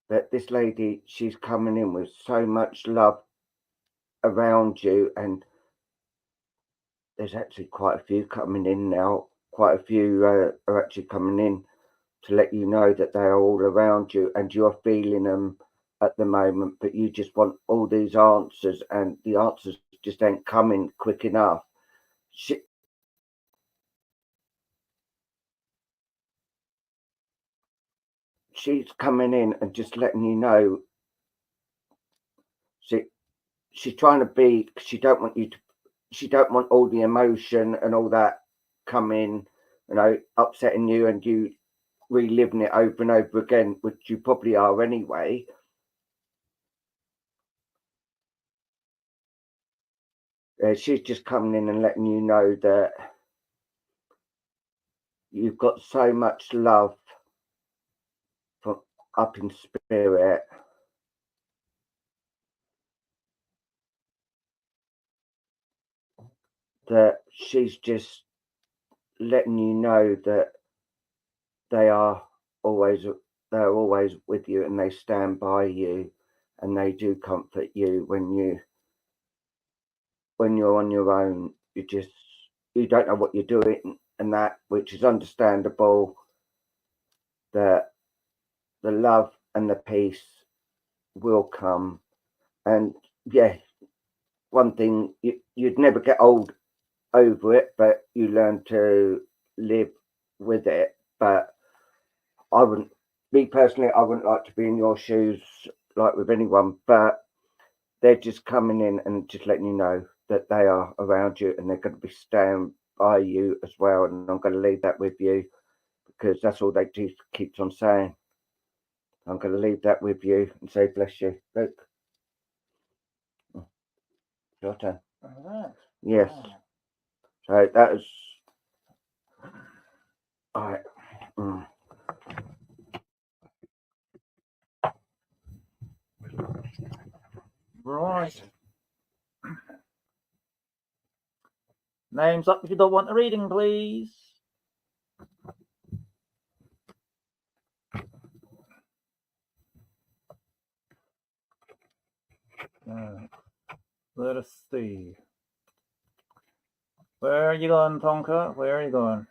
But this lady, she's coming in with so much love around you, and there's actually quite a few coming in now. Quite a few are actually coming in to let you know that they are all around you, and you're feeling them at the moment, but you just want all these answers, and the answers just ain't coming quick enough. She's coming in and just letting you know. She's trying to be. She don't want all the emotion and all that coming, upsetting you and you reliving it over and over again, which you probably are anyway. She's just coming in and letting you know that you've got so much love from up in spirit, that she's just letting you know that they're always with you, and they stand by you, and they do comfort you when you're on your own. You don't know what you're doing, and that, which is understandable, that the love and the peace will come. And yeah, one thing, you'd never get old over it, but you learn to live with it. But I wouldn't, me personally, I wouldn't like to be in your shoes, like with anyone, but they're just coming in and just letting you know that they are around you and they're going to be staying by you as well. And I'm going to leave that with you because that's all they do, keeps on saying. I'm going to leave that with you and say, bless you. Luke. Your turn. Yes. So that was. All right. Right. Names up if you don't want the reading, please. Let us see. Where are you going, Tonka? Where are you going?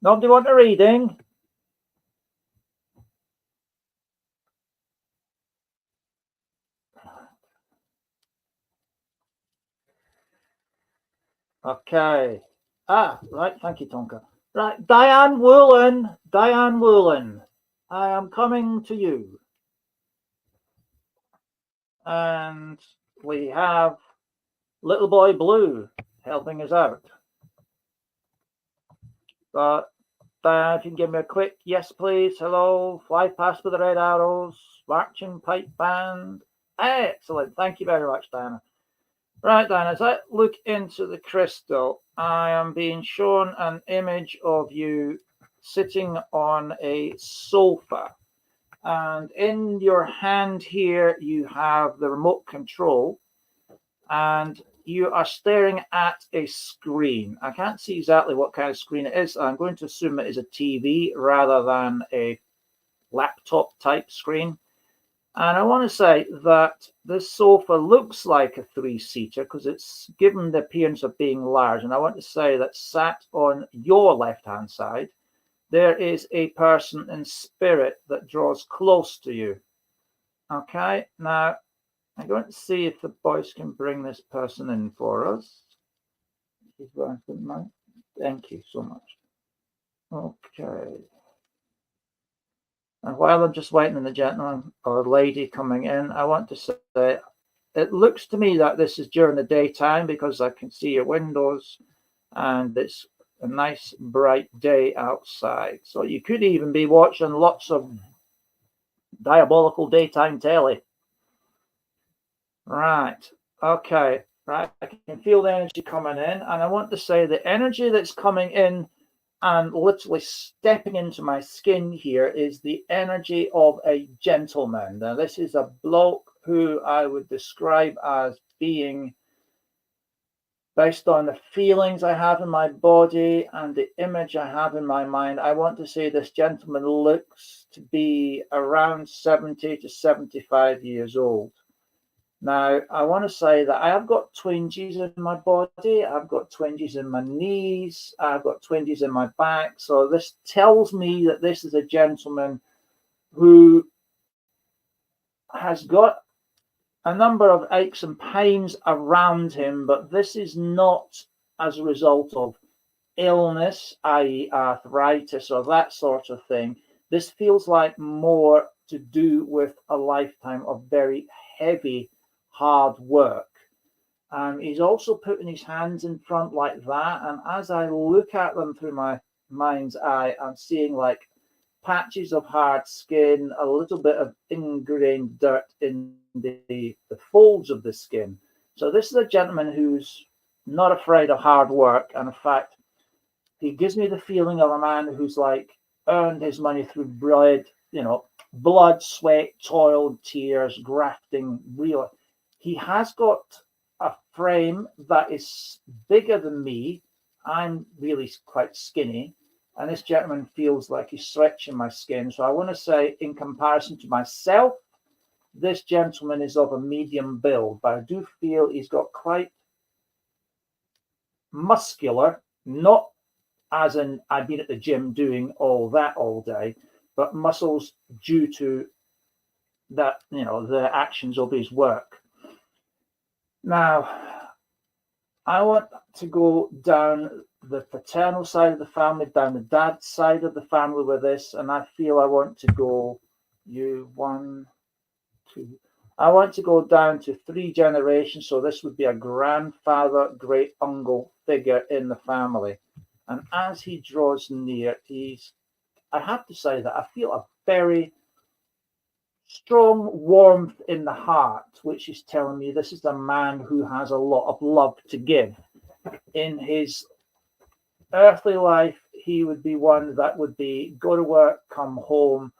Nobody want a reading? Okay. Right. Thank you, Tonka. Right. Diane Woolen. I am coming to you. And we have Little Boy Blue helping us out. But Diane, if you can give me a quick yes, please. Hello. Fly past with the red arrows. Marching pipe band. Excellent. Thank you very much, Diana. Right, Diana, as I look into the crystal, I am being shown an image of you sitting on a sofa. And in your hand here, you have the remote control. And you are staring at a screen. I can't see exactly what kind of screen it is. I'm going to assume it is a TV rather than a laptop type screen. And I want to say that this sofa looks like a three-seater because it's given the appearance of being large. And I want to say that sat on your left-hand side, there is a person in spirit that draws close to you. Okay, now I'm going to see if the boys can bring this person in for us. Thank you so much. Okay. And while I'm just waiting on the gentleman or lady coming in, I want to say it looks to me that this is during the daytime because I can see your windows and it's a nice bright day outside. So you could even be watching lots of diabolical daytime telly. Right. Okay. Right. I can feel the energy coming in. And I want to say the energy that's coming in and literally stepping into my skin here is the energy of a gentleman. Now, this is a bloke who I would describe as being, based on the feelings I have in my body and the image I have in my mind, I want to say this gentleman looks to be around 70 to 75 years old. Now, I want to say that I have got twinges in my body. I've got twinges in my knees. I've got twinges in my back. So this tells me that this is a gentleman who has got a number of aches and pains around him, but this is not as a result of illness, i.e. arthritis or that sort of thing. This feels like more to do with a lifetime of very heavy hard work. He's also putting his hands in front like that, and as I look at them through my mind's eye, I'm seeing like patches of hard skin, a little bit of ingrained dirt in the folds of the skin. So this is a gentleman who's not afraid of hard work, and in fact he gives me the feeling of a man who's like earned his money through blood, blood, sweat, toil, tears, grafting. Real, he has got a frame that is bigger than me. I'm really quite skinny, and this gentleman feels like he's stretching my skin. So I want to say, in comparison to myself, this gentleman is of a medium build, but I do feel he's got quite muscular not as in I've been at the gym doing all that all day, but muscles due to that, the actions of his work. Now, I want to go down the paternal side of the family, down the dad's side of the family with this, and I feel I want to go, I want to go down to 3 generations, so this would be a grandfather, great uncle figure in the family. And as he draws near, I have to say that I feel a very strong warmth in the heart, which is telling me this is a man who has a lot of love to give. In his earthly life, he would be one that would be go to work, come home.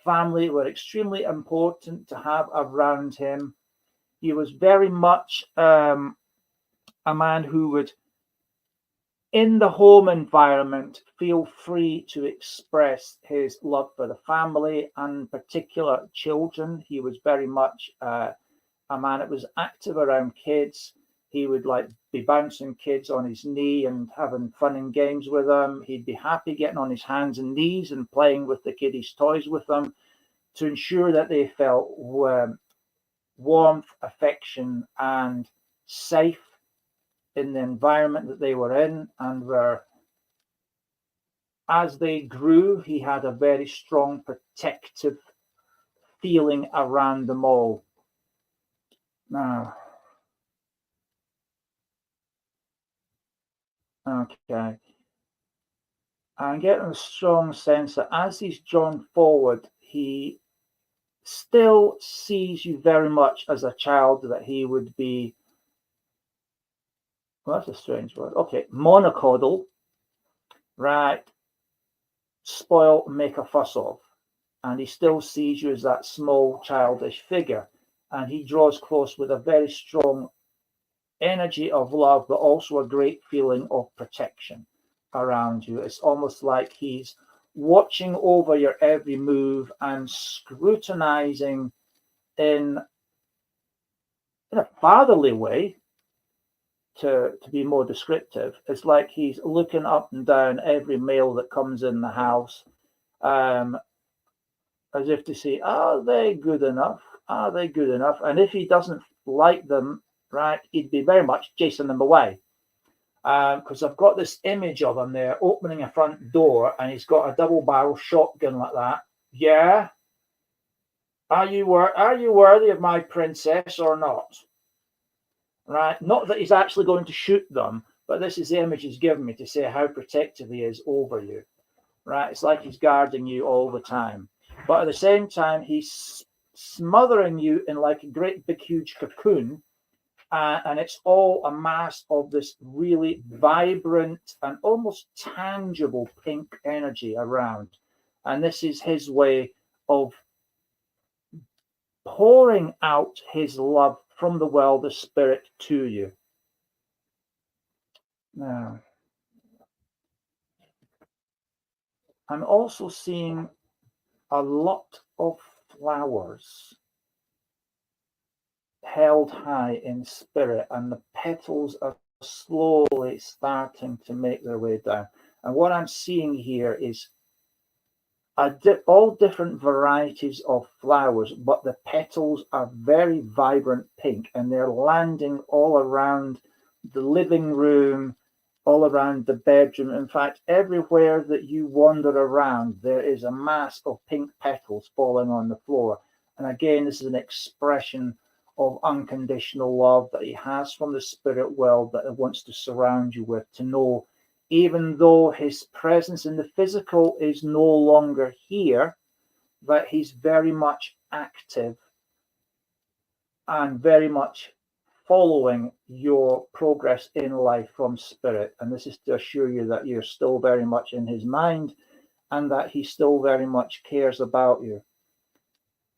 Family were extremely important to have around him. He was very much a man who would, in the home environment, feel free to express his love for the family and in particular children. He was very much a man that was active around kids. He would be bouncing kids on his knee and having fun and games with them. He'd be happy getting on his hands and knees and playing with the kiddies' toys with them to ensure that they felt warmth, affection, and safe in the environment that they were in, and were, as they grew, he had a very strong protective feeling around them all. Now, okay, I'm getting a strong sense that as he's drawn forward, he still sees you very much as a child, that he would be, well, that's a strange word. Okay, monocoddle, right? Spoil, make a fuss of. And he still sees you as that small childish figure. And he draws close with a very strong energy of love, but also a great feeling of protection around you. It's almost like he's watching over your every move and scrutinizing in a fatherly way, to be more descriptive. It's like he's looking up and down every mail that comes in the house, as if to say, are they good enough? Are they good enough? And if he doesn't like them, right, he'd be very much chasing them away. Because I've got this image of him there opening a front door, and he's got a double barrel shotgun like that. Yeah. Are you worthy of my princess or not? Right? Not that he's actually going to shoot them, but this is the image he's given me to say how protective he is over you. Right? It's like he's guarding you all the time. But at the same time, he's smothering you in like a great big huge cocoon. And it's all a mass of this really vibrant and almost tangible pink energy around. And this is his way of pouring out his love from the world of spirit to you. Now, I'm also seeing a lot of flowers held high in spirit, and the petals are slowly starting to make their way down. And what I'm seeing here is all different varieties of flowers, but the petals are very vibrant pink, and they're landing all around the living room, all around the bedroom. In fact, everywhere that you wander around, there is a mass of pink petals falling on the floor. And again, this is an expression of unconditional love that he has from the spirit world, that he wants to surround you with, to know, even though his presence in the physical is no longer here, that he's very much active and very much following your progress in life from spirit. And this is to assure you that you're still very much in his mind, and that he still very much cares about you.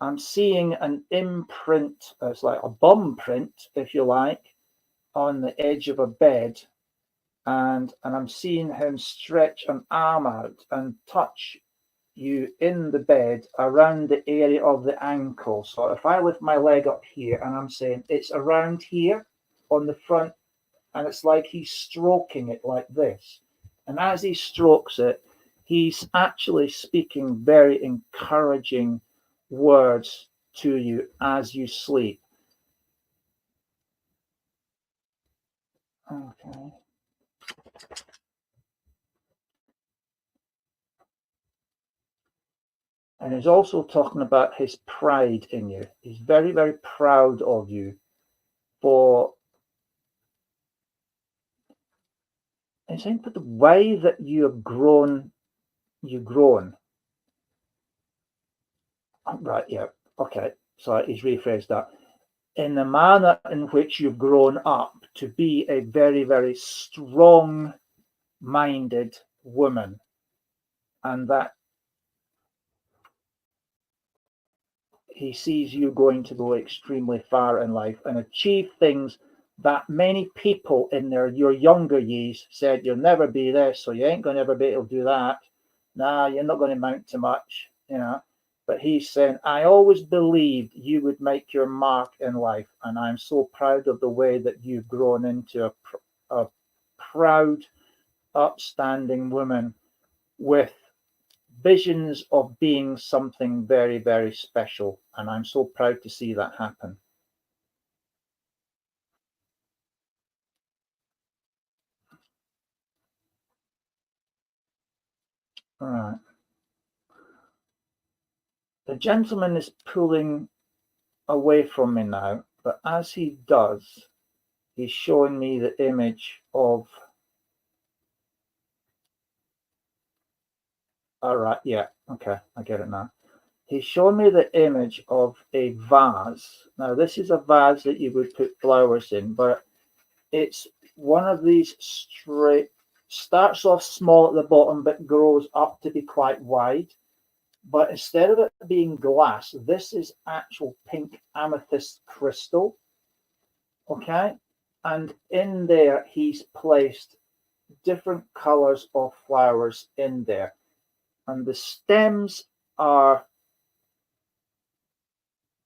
I'm seeing an imprint, it's like a bum print, if you like, on the edge of a bed. And I'm seeing him stretch an arm out and touch you in the bed around the area of the ankle. So if I lift my leg up here, and I'm saying it's around here on the front, and it's like he's stroking it like this. And as he strokes it, he's actually speaking very encouraging words to you as you sleep. Okay. And he's also talking about his pride in you. He's very, very proud of you for, he's saying, for the way that you have grown, you've grown. Right, yeah, okay. So he's rephrased that. In the manner in which you've grown up to be a very, very strong-minded woman. And that he sees you going to go extremely far in life and achieve things that many people in your younger years said you'll never be this, so you ain't going to ever be able to do that. Nah, you're not going to amount to much, you know. But he's saying, I always believed you would make your mark in life, and I'm so proud of the way that you've grown into a proud, upstanding woman with visions of being something very, very special. And I'm so proud to see that happen. All right. The gentleman is pulling away from me now, but as he does, he's showing me the image of, all right, yeah, okay, I get it now. He's showing me the image of a vase. Now, this is a vase that you would put flowers in, but it's one of these straight, starts off small at the bottom, but grows up to be quite wide. But instead of it being glass, this is actual pink amethyst crystal. Okay. And in there, he's placed different colors of flowers in there. And the stems are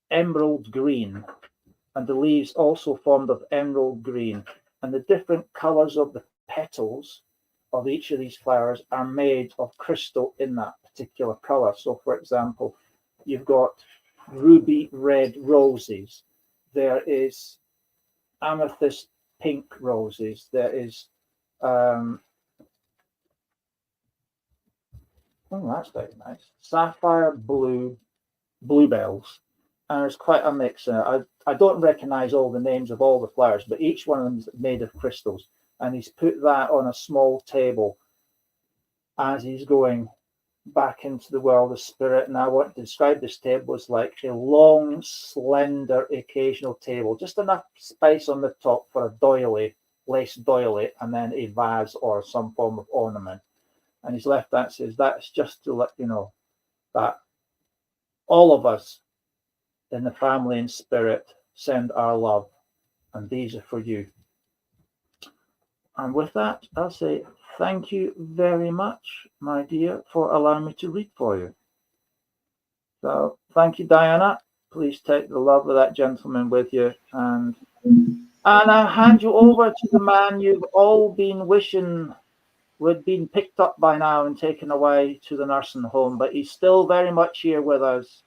emerald green. And the leaves also formed of emerald green. And the different colors of the petals of each of these flowers are made of crystal in that particular color. So, for example, you've got ruby red roses. There is amethyst pink roses. There is, oh, that's very nice. Sapphire blue bluebells. And there's quite a mix. I don't recognize all the names of all the flowers, but each one of them is made of crystals. And he's put that on a small table as he's going back into the world of spirit. And I want to describe this table as like a long, slender, occasional table, just enough space on the top for a doily, lace doily, and then a vase or some form of ornament. And he's left that, says, that's just to let you know that all of us in the family and spirit send our love, and these are for you. And with that, I'll say thank you very much, my dear, for allowing me to read for you. So thank you, Diana. Please take the love of that gentleman with you. And I'll hand you over to the man you've all been wishing would been picked up by now and taken away to the nursing home, but he's still very much here with us.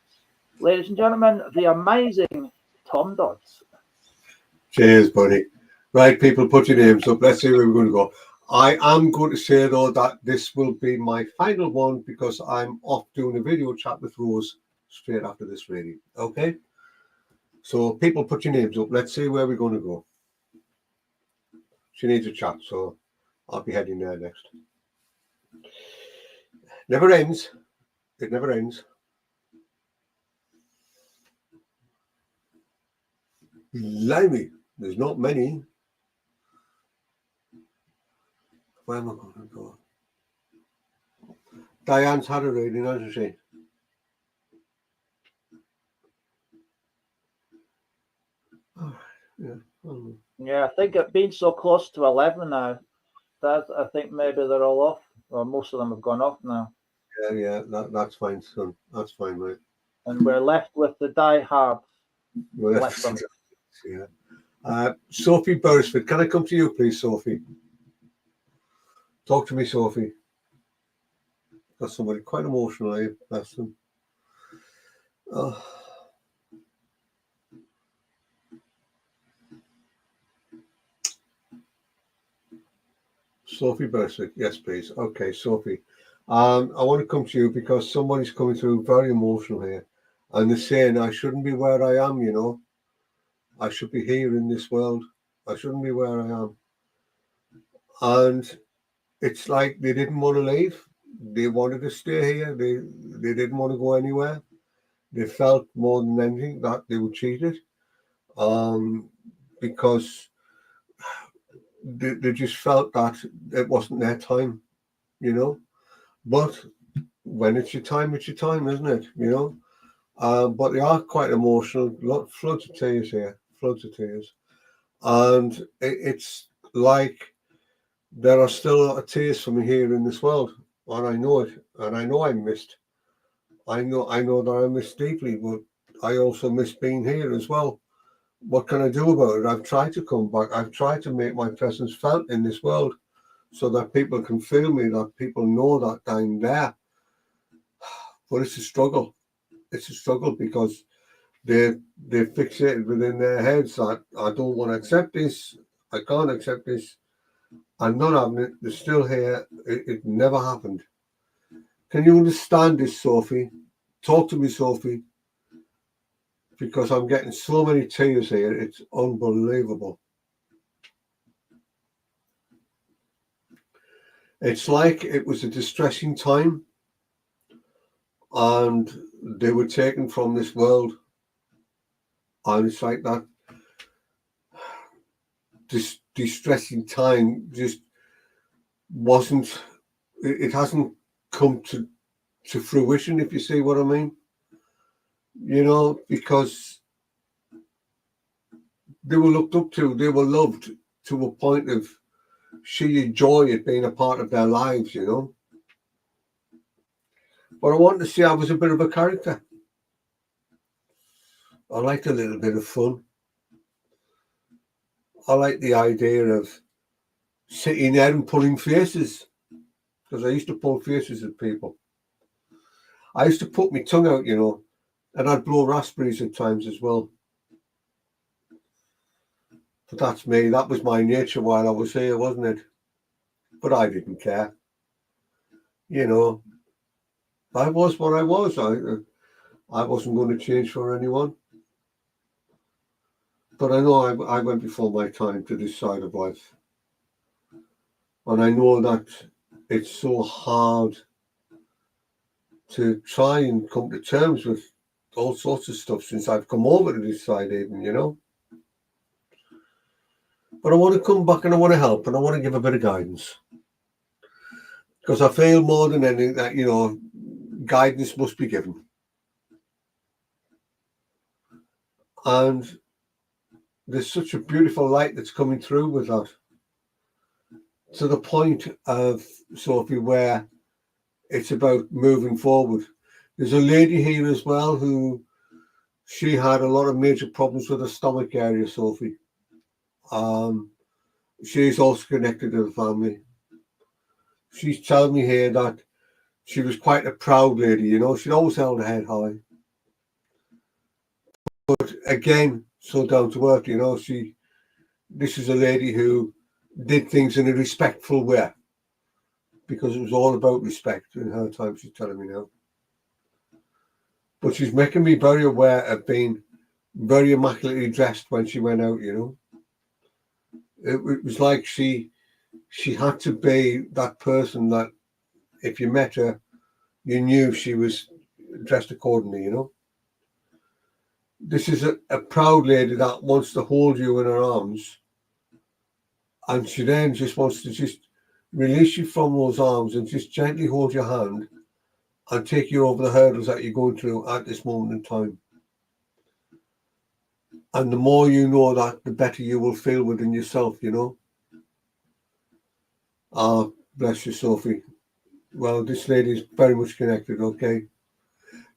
Ladies and gentlemen, the amazing Tom Dodds. Cheers, buddy. Right, people, put your names up. Let's see where we're going to go. I am going to say, though, that this will be my final one because I'm off doing a video chat with Rose straight after this reading. Okay? So, people, put your names up. Let's see where we're going to go. She needs a chat, so I'll be heading there next. Never ends. It never ends. Blimey, there's not many. Where am I going to go? Diane's had a reading, hasn't she? Oh, yeah. Yeah, I think it being so close to 11 now, that I think maybe they're all off, or most of them have gone off now. Yeah, that's fine, son. That's fine, mate. And we're left with the die-hard. Yeah. Sophie Beresford, can I come to you, please, Sophie? Talk to me, Sophie. Got somebody quite emotional, eh? Bless them. Oh. Sophie Bursick, yes, please. Okay, Sophie. I want to come to you because somebody's coming through very emotional here. And they're saying, I shouldn't be where I am, you know. I should be here in this world. I shouldn't be where I am. And it's like they didn't want to leave. They wanted to stay here. They didn't want to go anywhere. They felt more than anything that they were cheated. Because they just felt that it wasn't their time, you know. But when it's your time, isn't it? You know. But they are quite emotional. Floods of tears here, floods of tears, and it's like there are still a lot of tears for me here in this world, and I know it, and I know I'm missed. I know that I miss deeply, but I also miss being here as well. What can I do about it? I've tried to come back. I've tried to make my presence felt in this world so that people can feel me, that people know that I'm there. But it's a struggle. It's a struggle because they're fixated within their heads that I don't want to accept this. I can't accept this. I'm not having it. They're still here. It never happened. Can you understand this, Sophie? Talk to me, Sophie. Because I'm getting so many tears here. It's unbelievable. It's like it was a distressing time and they were taken from this world. And it's like that this distressing time just wasn't, it hasn't come to fruition, if you see what I mean. You know, because they were looked up to, they were loved to a point of sheer joy at being a part of their lives, you know. But I wanted to say I was a bit of a character. I liked a little bit of fun. I like the idea of sitting there and pulling faces, because I used to pull faces at people. I used to put my tongue out, you know, and I'd blow raspberries at times as well. But that's me. That was my nature while I was here, wasn't it? But I didn't care. You know, I was what I was. I wasn't going to change for anyone. But I know I went before my time to this side of life. And I know that it's so hard to try and come to terms with all sorts of stuff since I've come over to this side even, you know. But I want to come back and I want to help and I want to give a bit of guidance. Because I feel more than anything that, you know, guidance must be given. And there's such a beautiful light that's coming through with that. To the point of, Sophie, where it's about moving forward. There's a lady here as well who, she had a lot of major problems with her stomach area, Sophie. She's also connected to the family. She's telling me here that she was quite a proud lady, you know, she'd always held her head high. But again, so down to earth, you know, this is a lady who did things in a respectful way because it was all about respect in her time, she's telling me now. But she's making me very aware of being very immaculately dressed when she went out, you know. It was like she had to be that person that if you met her, you knew she was dressed accordingly, you know. This is a proud lady that wants to hold you in her arms, and she then just wants to just release you from those arms and just gently hold your hand and take you over the hurdles that you're going through at this moment in time. And the more you know that, the better you will feel within yourself, you know. Ah, bless you, Sophie. Well, this lady is very much connected, okay?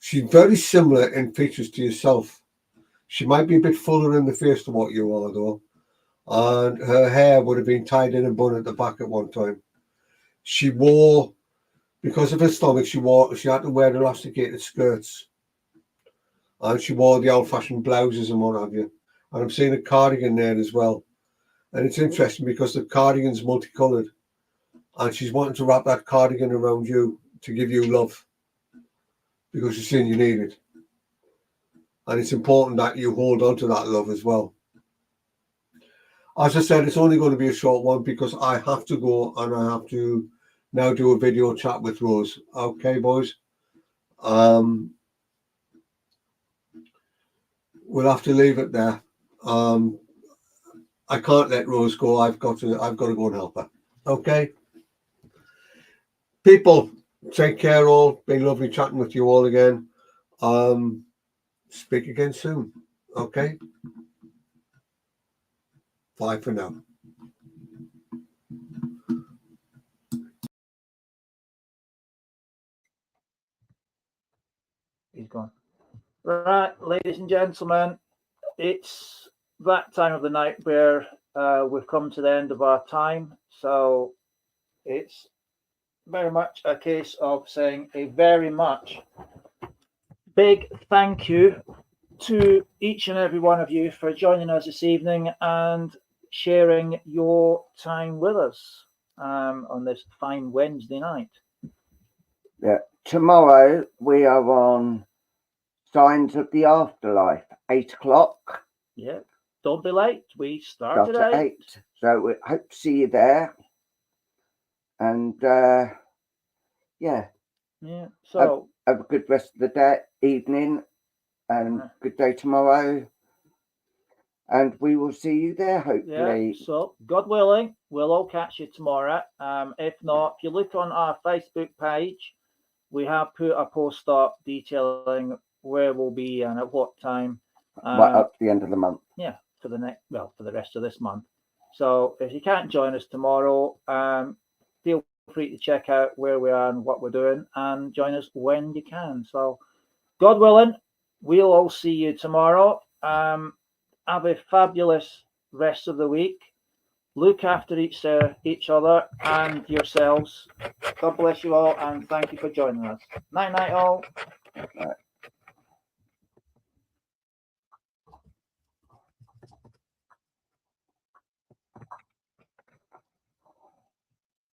She's very similar in features to yourself. She might be a bit fuller in the face than what you are, though. And her hair would have been tied in a bun at the back at one time. she wore, because of her stomach, she had to wear elasticated skirts. And she wore the old-fashioned blouses and what have you. And I'm seeing a cardigan there as well. And it's interesting because the cardigan's multicoloured. And she's wanting to wrap that cardigan around you to give you love. Because she's saying you need it. And it's important that you hold on to that love as well. As I said, it's only going to be a short one because I have to go and I have to now do a video chat with Rose. Okay, boys? We'll have to leave it there. I can't let Rose go. I've got to go and help her. Okay? People, take care all. Been lovely chatting with you all again. Speak again soon. Okay? Bye for now. He's gone. Right, ladies and gentlemen, it's that time of the night where we've come to the end of our time. So it's very much a case of saying a very much big thank you to each and every one of you for joining us this evening and sharing your time with us on this fine Wednesday night. Yeah, tomorrow we are on Signs of the Afterlife, 8 o'clock. Yeah, don't be late. We start at 8. So we hope to see you there. And yeah. So have a good rest of the day, evening, and good day tomorrow. And we will see you there, hopefully. Yeah, so God willing, we'll all catch you tomorrow. If not, if you look on our Facebook page, we have put a post up detailing where we'll be and at what time. Right up to the end of the month. Yeah, for the rest of this month. So if you can't join us tomorrow, feel free to check out where we are and what we're doing and join us when you can. So God willing, we'll all see you tomorrow. Have a fabulous rest of the week. Look after each other and yourselves. God bless you all and thank you for joining us. Night, night, all.